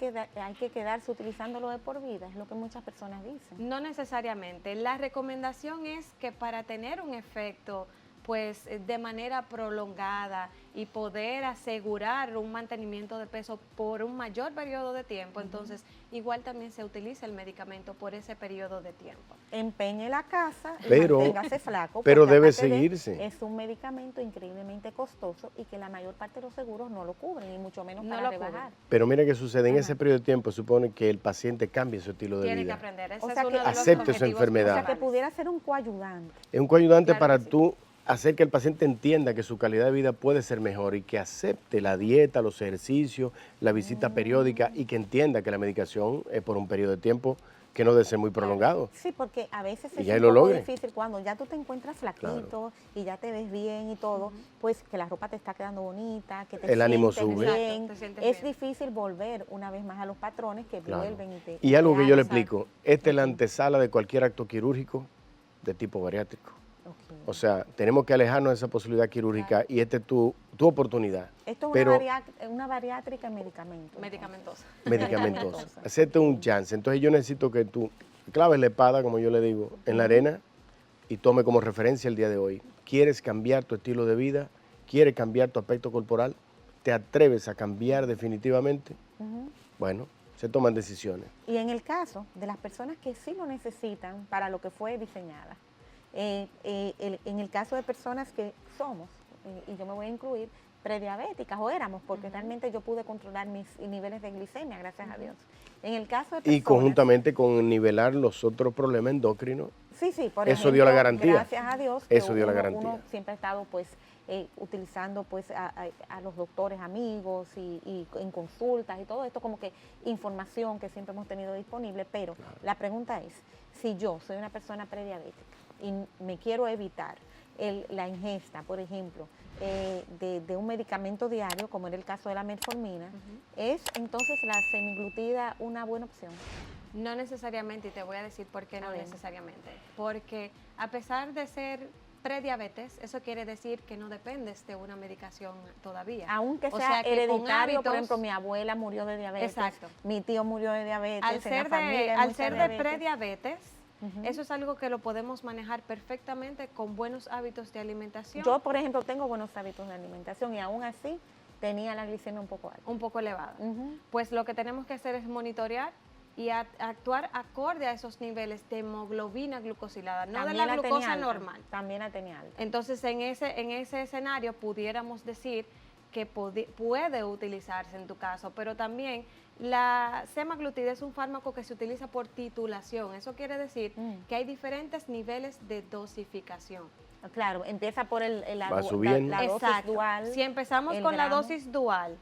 Speaker 1: que quedarse utilizándolo de por vida, es lo que muchas personas dicen.
Speaker 4: No necesariamente. La recomendación es que para tener un efecto pues de manera prolongada y poder asegurar un mantenimiento de peso por un mayor periodo de tiempo, entonces igual también se utiliza el medicamento por ese periodo de tiempo.
Speaker 1: Empeñe la casa y
Speaker 2: Pero-
Speaker 1: manténgase flaco.
Speaker 2: pero
Speaker 1: porque
Speaker 2: debe
Speaker 1: aparte de-
Speaker 2: seguirse.
Speaker 1: Es un medicamento increíblemente costoso y que la mayor parte de los seguros no lo cubren, y mucho menos
Speaker 4: No
Speaker 1: para
Speaker 4: lo
Speaker 1: rebajar.
Speaker 4: cubren.
Speaker 2: Pero mira qué sucede, en
Speaker 1: Ajá.
Speaker 2: ese periodo de tiempo supone que el paciente cambie su estilo de
Speaker 4: Tiene que
Speaker 2: vida.
Speaker 4: aprender. Ese
Speaker 1: O
Speaker 4: es
Speaker 1: sea,
Speaker 4: uno
Speaker 1: que
Speaker 4: de los
Speaker 2: acepte su
Speaker 4: objetivos
Speaker 2: enfermedad.
Speaker 1: O sea, que
Speaker 4: principales.
Speaker 1: pudiera ser un coayudante.
Speaker 2: Es un coayudante
Speaker 4: Claro
Speaker 2: para
Speaker 4: que sí.
Speaker 2: tú hacer que el paciente entienda que su calidad de vida puede ser mejor y que acepte la dieta, los ejercicios, la visita periódica y que entienda que la medicación es por un periodo de tiempo que no debe ser muy prolongado.
Speaker 1: Sí, porque a veces
Speaker 2: Y
Speaker 1: es
Speaker 2: ya
Speaker 1: un
Speaker 2: lo
Speaker 1: poco
Speaker 2: logre.
Speaker 1: difícil cuando ya tú te encuentras flaquito y ya te ves bien y todo, pues que la ropa te está quedando bonita, que te
Speaker 2: El ánimo
Speaker 1: sientes
Speaker 2: sube.
Speaker 1: bien.
Speaker 4: Exacto, te sientes
Speaker 1: Es
Speaker 4: bien.
Speaker 1: difícil volver una vez más a los patrones que
Speaker 2: Claro.
Speaker 1: vuelven y te...
Speaker 2: Y algo que yo le
Speaker 1: hacen.
Speaker 2: explico, esta es la antesala de cualquier acto quirúrgico de tipo bariátrico.
Speaker 1: Ok.
Speaker 2: O sea, tenemos que alejarnos de esa posibilidad quirúrgica y esta es tu oportunidad.
Speaker 1: Esto es
Speaker 2: pero
Speaker 1: una bariátrica en medicamentos.
Speaker 4: Medicamentosa.
Speaker 2: medicamentosa. Hacerte un chance. Entonces yo necesito que tú claves la espada, como yo le digo, en la arena y tome como referencia el día de hoy. ¿Quieres cambiar tu estilo de vida? ¿Quieres cambiar tu aspecto corporal? ¿Te atreves a cambiar definitivamente?
Speaker 1: Ujú.
Speaker 2: Bueno, se toman decisiones.
Speaker 1: Y en el caso de las personas que sí lo necesitan para lo que fue diseñada, en el caso de personas que somos, y yo me voy a incluir, prediabéticas o éramos, porque realmente yo pude controlar mis niveles de glicemia, gracias a Dios. En el caso de personas...
Speaker 2: Y conjuntamente con nivelar los otros problemas endocrinos,
Speaker 1: Sí, sí, por
Speaker 2: eso dio la
Speaker 1: ejemplo,
Speaker 2: garantía.
Speaker 1: Gracias a Dios. que
Speaker 2: Eso dio la garantía.
Speaker 1: Uno siempre ha estado pues utilizando pues a los doctores amigos y en consultas y todo esto, como que información que siempre hemos tenido disponible, pero la pregunta es, si yo soy una persona prediabética y me quiero evitar la ingesta, por ejemplo, de un medicamento diario, como era el caso de la metformina, ¿es entonces la semiglutida una buena opción?
Speaker 4: No necesariamente, y te voy a decir por qué no
Speaker 1: A ver.
Speaker 4: necesariamente. Porque a pesar de ser prediabetes, eso quiere decir que no dependes de una medicación todavía.
Speaker 1: Aunque
Speaker 4: O
Speaker 1: sea
Speaker 4: que con
Speaker 1: hereditario, por
Speaker 4: hábitos-
Speaker 1: ejemplo, mi abuela murió de diabetes,
Speaker 4: Exacto.
Speaker 1: mi tío murió de diabetes,
Speaker 4: Al
Speaker 1: en la
Speaker 4: ser
Speaker 1: familia hay
Speaker 4: de,
Speaker 1: mucha diabetes.
Speaker 4: prediabetes,
Speaker 1: Ujú.
Speaker 4: eso es algo que lo podemos manejar perfectamente con buenos hábitos de alimentación,
Speaker 1: Yo, por ejemplo, tengo buenos hábitos de alimentación y aún así tenía la glicemia un poco alta.
Speaker 4: un poco elevada.
Speaker 1: Ujú.
Speaker 4: Pues lo que tenemos que hacer es monitorear y actuar acorde a esos niveles de hemoglobina glucosilada, no de
Speaker 1: También
Speaker 4: la
Speaker 1: tenía
Speaker 4: glucosa
Speaker 1: alta,
Speaker 4: normal.
Speaker 1: También la tenía alta.
Speaker 4: Entonces, en ese escenario pudiéramos decir que puede utilizarse en tu caso, pero también la semaglutida es un fármaco que se utiliza por titulación. Eso quiere decir que hay diferentes niveles de dosificación.
Speaker 1: Claro, empieza por
Speaker 2: Va subiendo.
Speaker 1: la dosis
Speaker 4: Exacto.
Speaker 1: dual.
Speaker 4: Si empezamos
Speaker 1: el
Speaker 4: con la
Speaker 1: gramo.
Speaker 4: dosis dual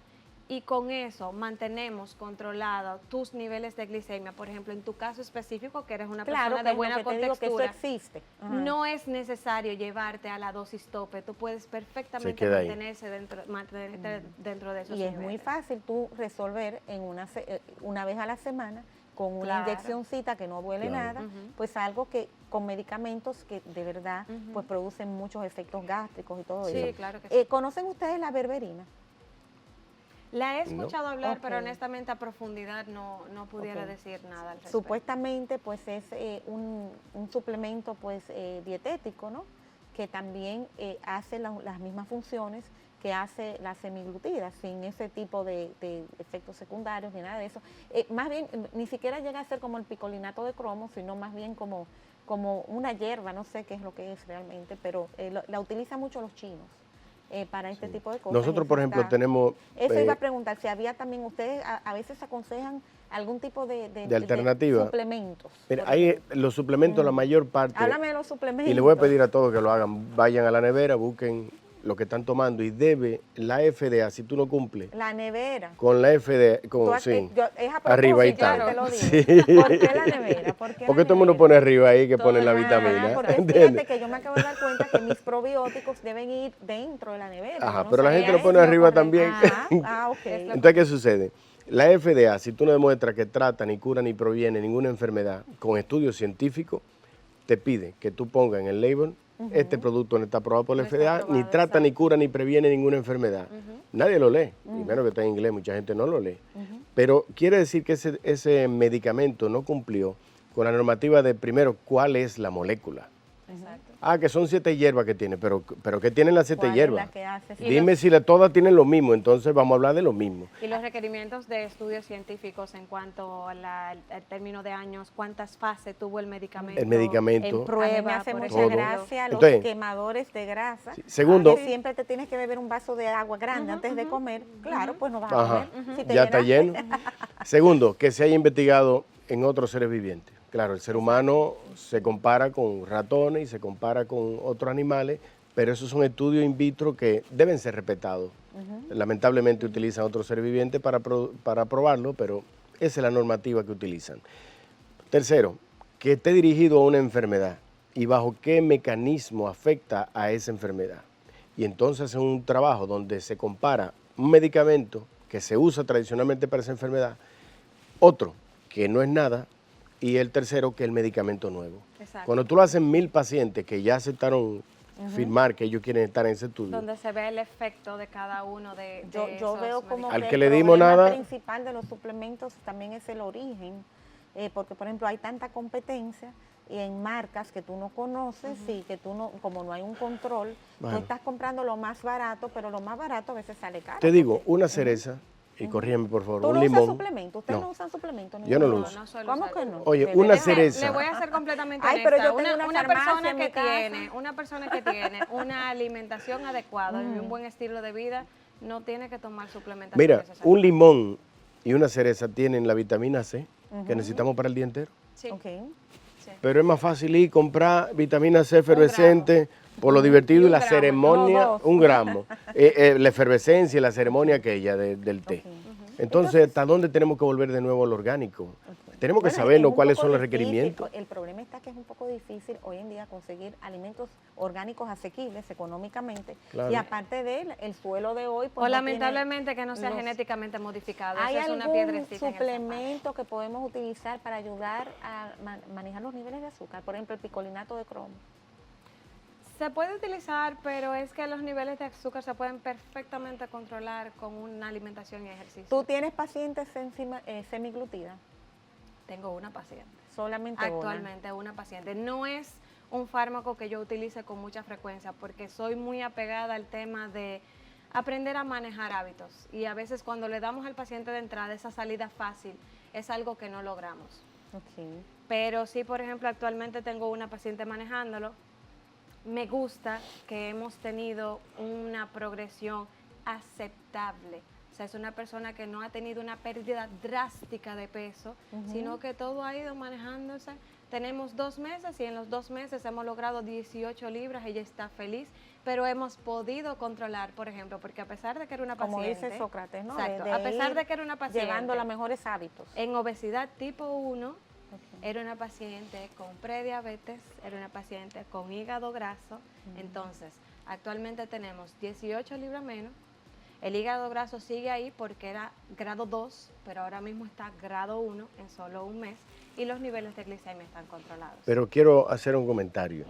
Speaker 4: y con eso mantenemos controlado tus niveles de glicemia, por ejemplo, en tu caso específico, que eres una
Speaker 1: Claro,
Speaker 4: persona
Speaker 1: que
Speaker 4: de
Speaker 1: es lo
Speaker 4: buena
Speaker 1: que te digo, que eso
Speaker 4: contextura,
Speaker 1: existe. Ajá.
Speaker 4: no es necesario llevarte a la dosis tope, tú puedes perfectamente
Speaker 2: queda ahí.
Speaker 4: mantenerte dentro de esos
Speaker 1: Y es
Speaker 4: niveles.
Speaker 1: muy fácil tú resolver en una vez a la semana con una
Speaker 4: Claro.
Speaker 1: inyeccióncita que no duele
Speaker 2: Claro.
Speaker 1: nada, pues algo que con medicamentos que de verdad pues producen muchos efectos gástricos y todo
Speaker 4: Sí,
Speaker 1: eso.
Speaker 4: claro que sí.
Speaker 1: ¿Conocen ustedes la berberina?
Speaker 4: La he
Speaker 2: No.
Speaker 4: escuchado hablar, pero
Speaker 1: Ok.
Speaker 4: honestamente a profundidad no pudiera
Speaker 1: Ok.
Speaker 4: decir nada al respecto.
Speaker 1: Supuestamente pues es un suplemento pues dietético, ¿no? Que también hace las mismas funciones que hace la semiglutida, sin ese tipo de efectos secundarios ni nada de eso. Más bien, ni siquiera llega a ser como el picolinato de cromo, sino más bien como una hierba, no sé qué es lo que es realmente, pero la utilizan mucho los chinos para este tipo de cosas.
Speaker 2: nosotros, por
Speaker 1: Eso
Speaker 2: ejemplo,
Speaker 1: está-
Speaker 2: tenemos...
Speaker 1: Eso iba a preguntar, si había también, ustedes a veces aconsejan algún tipo de
Speaker 2: alternativa.
Speaker 1: suplementos.
Speaker 2: Mira,
Speaker 1: por
Speaker 2: ahí
Speaker 1: ejemplo.
Speaker 2: los suplementos, la mayor parte...
Speaker 1: Háblame de los suplementos.
Speaker 2: Y le voy a pedir a todos que lo hagan. Vayan a la nevera, busquen lo que están tomando y debe la FDA, si tú no cumples
Speaker 1: La nevera.
Speaker 2: con la FDA,
Speaker 1: Tú
Speaker 2: con,
Speaker 1: has-
Speaker 2: sí,
Speaker 1: es a
Speaker 2: arriba ahí
Speaker 1: propósito
Speaker 2: está.
Speaker 1: que te lo digo.
Speaker 2: Sí.
Speaker 1: ¿Por qué la nevera? ¿Por qué
Speaker 2: Porque
Speaker 1: la
Speaker 2: todo el mundo
Speaker 1: nevera?
Speaker 2: pone arriba ahí que pone la vitamina.
Speaker 1: Porque
Speaker 2: ¿entiendes?
Speaker 1: fíjate que yo me acabo de dar cuenta que mis probióticos deben ir dentro de la nevera.
Speaker 2: Ajá,
Speaker 1: Yo no
Speaker 2: pero la
Speaker 1: sabía
Speaker 2: gente lo pone
Speaker 1: eso.
Speaker 2: arriba también.
Speaker 1: Ok.
Speaker 2: Entonces, ¿qué sucede? La FDA, si tú no demuestras que trata, ni cura, ni previene ninguna enfermedad con estudios científicos, te pide que tú pongas en el label este producto no está aprobado por la
Speaker 4: No está
Speaker 2: FDA,
Speaker 4: aprobado,
Speaker 2: ni trata,
Speaker 4: exacto.
Speaker 2: ni cura, ni previene ninguna enfermedad. Nadie lo lee, primero que está en inglés, mucha gente no lo lee. Pero quiere decir que ese medicamento no cumplió con la normativa de, primero, cuál es la molécula.
Speaker 4: Exacto.
Speaker 2: Ah, que son 7 hierbas que tiene, pero ¿qué tienen las 7
Speaker 1: ¿Cuál es
Speaker 2: hierbas?
Speaker 1: la que hace?
Speaker 2: Dime si todas tienen lo mismo, entonces vamos a hablar de lo mismo.
Speaker 4: Y los requerimientos de estudios científicos en cuanto al término de años, cuántas fases tuvo el medicamento.
Speaker 2: El medicamento.
Speaker 4: En
Speaker 1: A mí me
Speaker 4: prueba,
Speaker 1: hace
Speaker 4: por
Speaker 1: mucha
Speaker 2: todo.
Speaker 1: gracia los
Speaker 2: Entonces,
Speaker 1: quemadores de grasa.
Speaker 2: sí, segundo-
Speaker 1: que siempre te tienes que beber un vaso de agua grande antes de comer. Claro, pues no vas a
Speaker 2: Ajá,
Speaker 1: comer. Si te
Speaker 2: ya está
Speaker 1: llenaste.
Speaker 2: lleno. Segundo, que se haya investigado en otros seres vivientes. Claro, el ser humano se compara con ratones y se compara con otros animales, pero esos son estudios in vitro que deben ser respetados. Lamentablemente utilizan otros seres vivientes para probarlo, pero esa es la normativa que utilizan. Tercero, que esté dirigido a una enfermedad y bajo qué mecanismo afecta a esa enfermedad. Y entonces es un trabajo donde se compara un medicamento que se usa tradicionalmente para esa enfermedad, otro que no es nada, y el tercero que el medicamento nuevo.
Speaker 4: Exacto.
Speaker 2: Cuando tú lo haces en 1000 pacientes que ya aceptaron firmar que ellos quieren estar en ese estudio,
Speaker 4: donde se ve el efecto de cada uno de
Speaker 1: Yo
Speaker 4: esos
Speaker 1: veo como
Speaker 2: Al
Speaker 1: que
Speaker 2: que
Speaker 1: el
Speaker 2: le dimos
Speaker 1: problema
Speaker 2: nada-
Speaker 1: principal de los suplementos también es el origen, porque por ejemplo hay tanta competencia y en marcas que tú no conoces y que tú no, como no hay un control,
Speaker 2: Bueno.
Speaker 1: tú estás comprando lo más barato, pero lo más barato a veces sale caro.
Speaker 2: te digo, una cereza, y corrígeme por favor,
Speaker 1: ¿Tú
Speaker 2: un
Speaker 1: no
Speaker 2: limón.
Speaker 1: usas suplemento? ¿Ustedes no usan suplemento?
Speaker 2: Yo no lo
Speaker 1: ninguno?
Speaker 2: uso.
Speaker 4: No suelo
Speaker 1: ¿Cómo
Speaker 4: usar.
Speaker 1: que no?
Speaker 2: Oye,
Speaker 1: ¿De
Speaker 2: una
Speaker 1: verdad?
Speaker 2: cereza.
Speaker 4: Le voy a ser completamente
Speaker 1: Ay,
Speaker 4: honesta.
Speaker 1: pero yo tengo una farmacia
Speaker 4: persona
Speaker 1: en mi
Speaker 4: que
Speaker 1: casa.
Speaker 4: tiene, una persona que tiene una alimentación adecuada y un buen estilo de vida no tiene que tomar suplementación.
Speaker 2: Mira,
Speaker 4: necesariamente.
Speaker 2: un limón y una cereza tienen la vitamina C que necesitamos para el día entero.
Speaker 4: Sí.
Speaker 1: Ok.
Speaker 4: Sí.
Speaker 2: Pero es más fácil ir y comprar vitamina C efervescente por lo divertido y
Speaker 4: un
Speaker 2: la
Speaker 4: gramo,
Speaker 2: ceremonia,
Speaker 1: no, dos.
Speaker 2: 1 gramo. La efervescencia y la ceremonia aquella del té. Entonces, ¿hasta dónde tenemos que volver de nuevo al orgánico? Tenemos que
Speaker 1: Bueno,
Speaker 2: sabernos
Speaker 1: es un
Speaker 2: cuáles
Speaker 1: poco
Speaker 2: son los
Speaker 1: difícil,
Speaker 2: requerimientos.
Speaker 1: El problema está que es un poco difícil hoy en día conseguir alimentos orgánicos asequibles económicamente.
Speaker 2: Claro.
Speaker 1: Y aparte de él, el suelo de hoy... pues,
Speaker 4: O
Speaker 1: no
Speaker 4: lamentablemente que no sea
Speaker 1: los-
Speaker 4: genéticamente modificado.
Speaker 1: ¿Hay
Speaker 4: Eso es una
Speaker 1: algún
Speaker 4: piedrecita en el zapato.
Speaker 1: suplemento que podemos utilizar para ayudar a manejar los niveles de azúcar? Por ejemplo, el picolinato de cromo.
Speaker 4: Se puede utilizar, pero es que los niveles de azúcar se pueden perfectamente controlar con una alimentación y ejercicio.
Speaker 1: ¿Tú tienes pacientes semiglutida?
Speaker 4: Tengo una paciente.
Speaker 1: Solamente
Speaker 4: Actualmente una paciente. No es un fármaco que yo utilice con mucha frecuencia porque soy muy apegada al tema de aprender a manejar hábitos y a veces cuando le damos al paciente de entrada esa salida fácil es algo que no logramos.
Speaker 1: una. Ok.
Speaker 4: Pero sí, por ejemplo, actualmente tengo una paciente manejándolo. Me gusta que hemos tenido una progresión aceptable. O sea, es una persona que no ha tenido una pérdida drástica de peso, sino que todo ha ido manejándose. Tenemos 2 meses y en los 2 meses hemos logrado 18 libras, ella está feliz, pero hemos podido controlar, por ejemplo, porque a pesar de que era una
Speaker 1: Como
Speaker 4: paciente...
Speaker 1: dice Sócrates, ¿no?
Speaker 4: Exacto, a pesar
Speaker 1: ir
Speaker 4: de que era una paciente...
Speaker 1: llevando a los mejores hábitos.
Speaker 4: En obesidad tipo 1, era una paciente con prediabetes, era una paciente con hígado graso. Entonces, actualmente tenemos 18 libras menos. El hígado graso sigue ahí porque era grado 2, pero ahora mismo está grado 1 en solo un mes y los niveles de glicemia están controlados.
Speaker 2: Pero quiero hacer un comentario.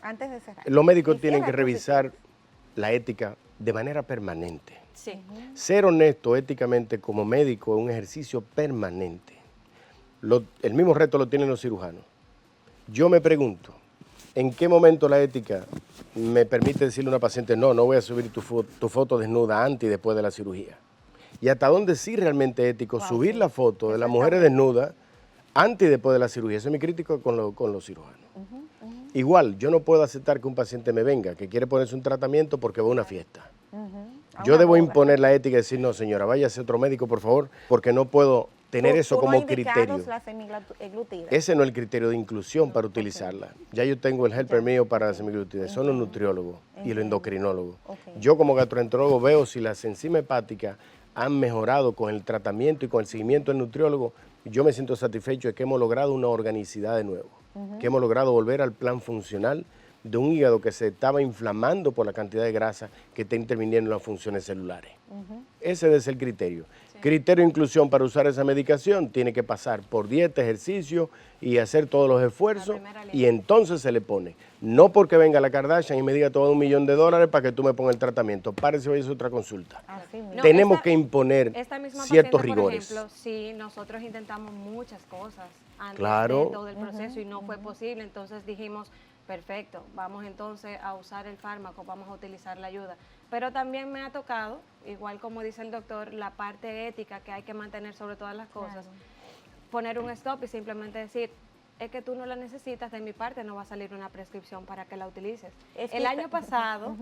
Speaker 1: Antes de cerrar.
Speaker 2: Los médicos
Speaker 1: Y
Speaker 2: tienen que
Speaker 1: cierra tu
Speaker 2: revisar la ética de manera permanente.
Speaker 4: Sí.
Speaker 2: Ser honesto éticamente como médico es un ejercicio permanente. El mismo reto lo tienen los cirujanos. Yo me pregunto, ¿en qué momento la ética me permite decirle a una paciente, no voy a subir tu foto desnuda antes y después de la cirugía? Y hasta dónde sí realmente ético subir la foto de las mujeres desnudas antes y después de la cirugía. Eso es mi crítico con los cirujanos. Igual, yo no puedo aceptar que un paciente me venga, que quiere ponerse un tratamiento porque va a una fiesta.
Speaker 1: A
Speaker 2: Yo
Speaker 1: una
Speaker 2: debo
Speaker 1: boda.
Speaker 2: imponer la ética y decir, no señora, váyase a otro médico por favor, porque no puedo tener
Speaker 1: Tú
Speaker 2: eso
Speaker 1: no
Speaker 2: como
Speaker 1: indicados
Speaker 2: criterio.
Speaker 1: la semiglutida.
Speaker 2: Ese no es el criterio de inclusión para utilizarla. Ya yo tengo el helper mío para la semiglutida. Son los nutriólogos y los endocrinólogos.
Speaker 1: Ok.
Speaker 2: Yo como gastroenterólogo veo si las enzimas hepáticas han mejorado con el tratamiento y con el seguimiento del nutriólogo. Yo me siento satisfecho de que hemos logrado una organicidad de nuevo, que hemos logrado volver al plan funcional de un hígado que se estaba inflamando por la cantidad de grasa que está interviniendo en las funciones celulares. Ese debe ser el criterio. Criterio de inclusión para usar esa medicación tiene que pasar por dieta, ejercicio y hacer todos los esfuerzos
Speaker 4: primera línea.
Speaker 2: y entonces se le pone. No porque venga la Kardashian y me diga todo $1.000.000 para que tú me pongas el tratamiento. Párese, vaya a hacer otra consulta.
Speaker 1: Así mismo.
Speaker 4: No,
Speaker 2: Tenemos
Speaker 4: esta-
Speaker 2: que imponer
Speaker 4: Esta misma
Speaker 2: ciertos
Speaker 4: paciente,
Speaker 2: rigores.
Speaker 4: por ejemplo, sí, nosotros intentamos muchas cosas antes
Speaker 2: Claro.
Speaker 4: de todo el proceso y no fue posible, entonces dijimos, perfecto, vamos entonces a usar el fármaco, vamos a utilizar la ayuda. Pero también me ha tocado, igual como dice el doctor, la parte ética que hay que mantener sobre todas las cosas, poner un stop y simplemente decir, es que tú no la necesitas, de mi parte no va a salir una prescripción para que la utilices.
Speaker 1: Es que
Speaker 4: El año
Speaker 1: esta-
Speaker 4: pasado,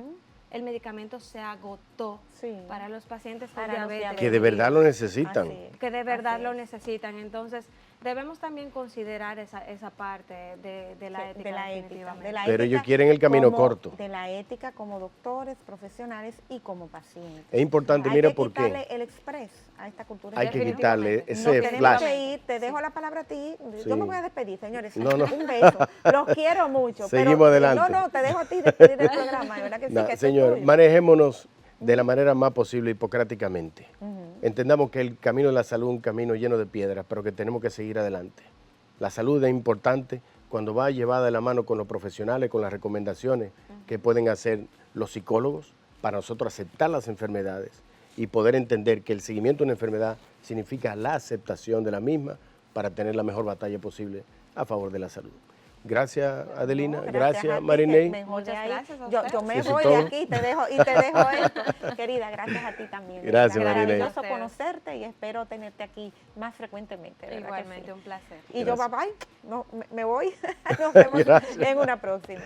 Speaker 4: el medicamento se agotó
Speaker 1: Sí.
Speaker 4: para los pacientes con
Speaker 1: Para los
Speaker 4: diabetes.
Speaker 2: Que de verdad lo necesitan.
Speaker 1: Así es.
Speaker 4: Que de verdad
Speaker 1: Así
Speaker 4: lo
Speaker 1: es.
Speaker 4: necesitan. Entonces, debemos también considerar esa parte de la
Speaker 1: Sí,
Speaker 4: ética.
Speaker 1: de la ética,
Speaker 4: definitivamente.
Speaker 1: de la
Speaker 2: Pero ellos
Speaker 1: ética
Speaker 2: quieren el camino
Speaker 1: como-
Speaker 2: corto.
Speaker 1: De la ética como doctores, profesionales y como pacientes.
Speaker 2: Es importante,
Speaker 1: Hay
Speaker 2: mira
Speaker 1: que
Speaker 2: por qué.
Speaker 1: quitarle el express a esta cultura.
Speaker 2: Hay que
Speaker 4: Definitivamente.
Speaker 2: quitarle
Speaker 1: Nos
Speaker 2: ese
Speaker 1: tenemos
Speaker 2: flash.
Speaker 1: que ir, te dejo la palabra a ti.
Speaker 2: Sí.
Speaker 1: Yo me voy a despedir, señores.
Speaker 2: No, no.
Speaker 1: Un beso. Los quiero mucho.
Speaker 2: Seguimos
Speaker 1: pero,
Speaker 2: adelante.
Speaker 1: No, te dejo a ti despedir el programa. De verdad que sí,
Speaker 2: No,
Speaker 1: que esto es
Speaker 2: señor,
Speaker 1: tuyo.
Speaker 2: manejémonos de la manera más posible hipocráticamente.
Speaker 1: Ujú.
Speaker 2: Entendamos que el camino de la salud es un camino lleno de piedras, pero que tenemos que seguir adelante. La salud es importante cuando va llevada de la mano con los profesionales, con las recomendaciones que pueden hacer los psicólogos para nosotros aceptar las enfermedades y poder entender que el seguimiento de una enfermedad significa la aceptación de la misma para tener la mejor batalla posible a favor de la salud. Gracias, Adelina.
Speaker 1: No,
Speaker 2: Gracias,
Speaker 1: a ti,
Speaker 2: Marinei.
Speaker 1: que mejor de
Speaker 4: Muchas
Speaker 1: ahí.
Speaker 4: gracias a
Speaker 1: Yo
Speaker 4: usted.
Speaker 1: me
Speaker 2: Eso
Speaker 1: voy
Speaker 2: es
Speaker 1: de
Speaker 2: todo.
Speaker 1: aquí te dejo esto. Querida, gracias a ti también. de
Speaker 2: Gracias,
Speaker 1: verdad,
Speaker 2: Marinei.
Speaker 1: maravilloso
Speaker 4: Gracias.
Speaker 1: conocerte y espero tenerte aquí más frecuentemente. de verdad que
Speaker 4: Igualmente,
Speaker 1: sí.
Speaker 4: un placer.
Speaker 1: Y yo,
Speaker 2: Gracias.
Speaker 1: bye bye, no, me voy. Nos vemos
Speaker 2: Gracias.
Speaker 1: en una próxima.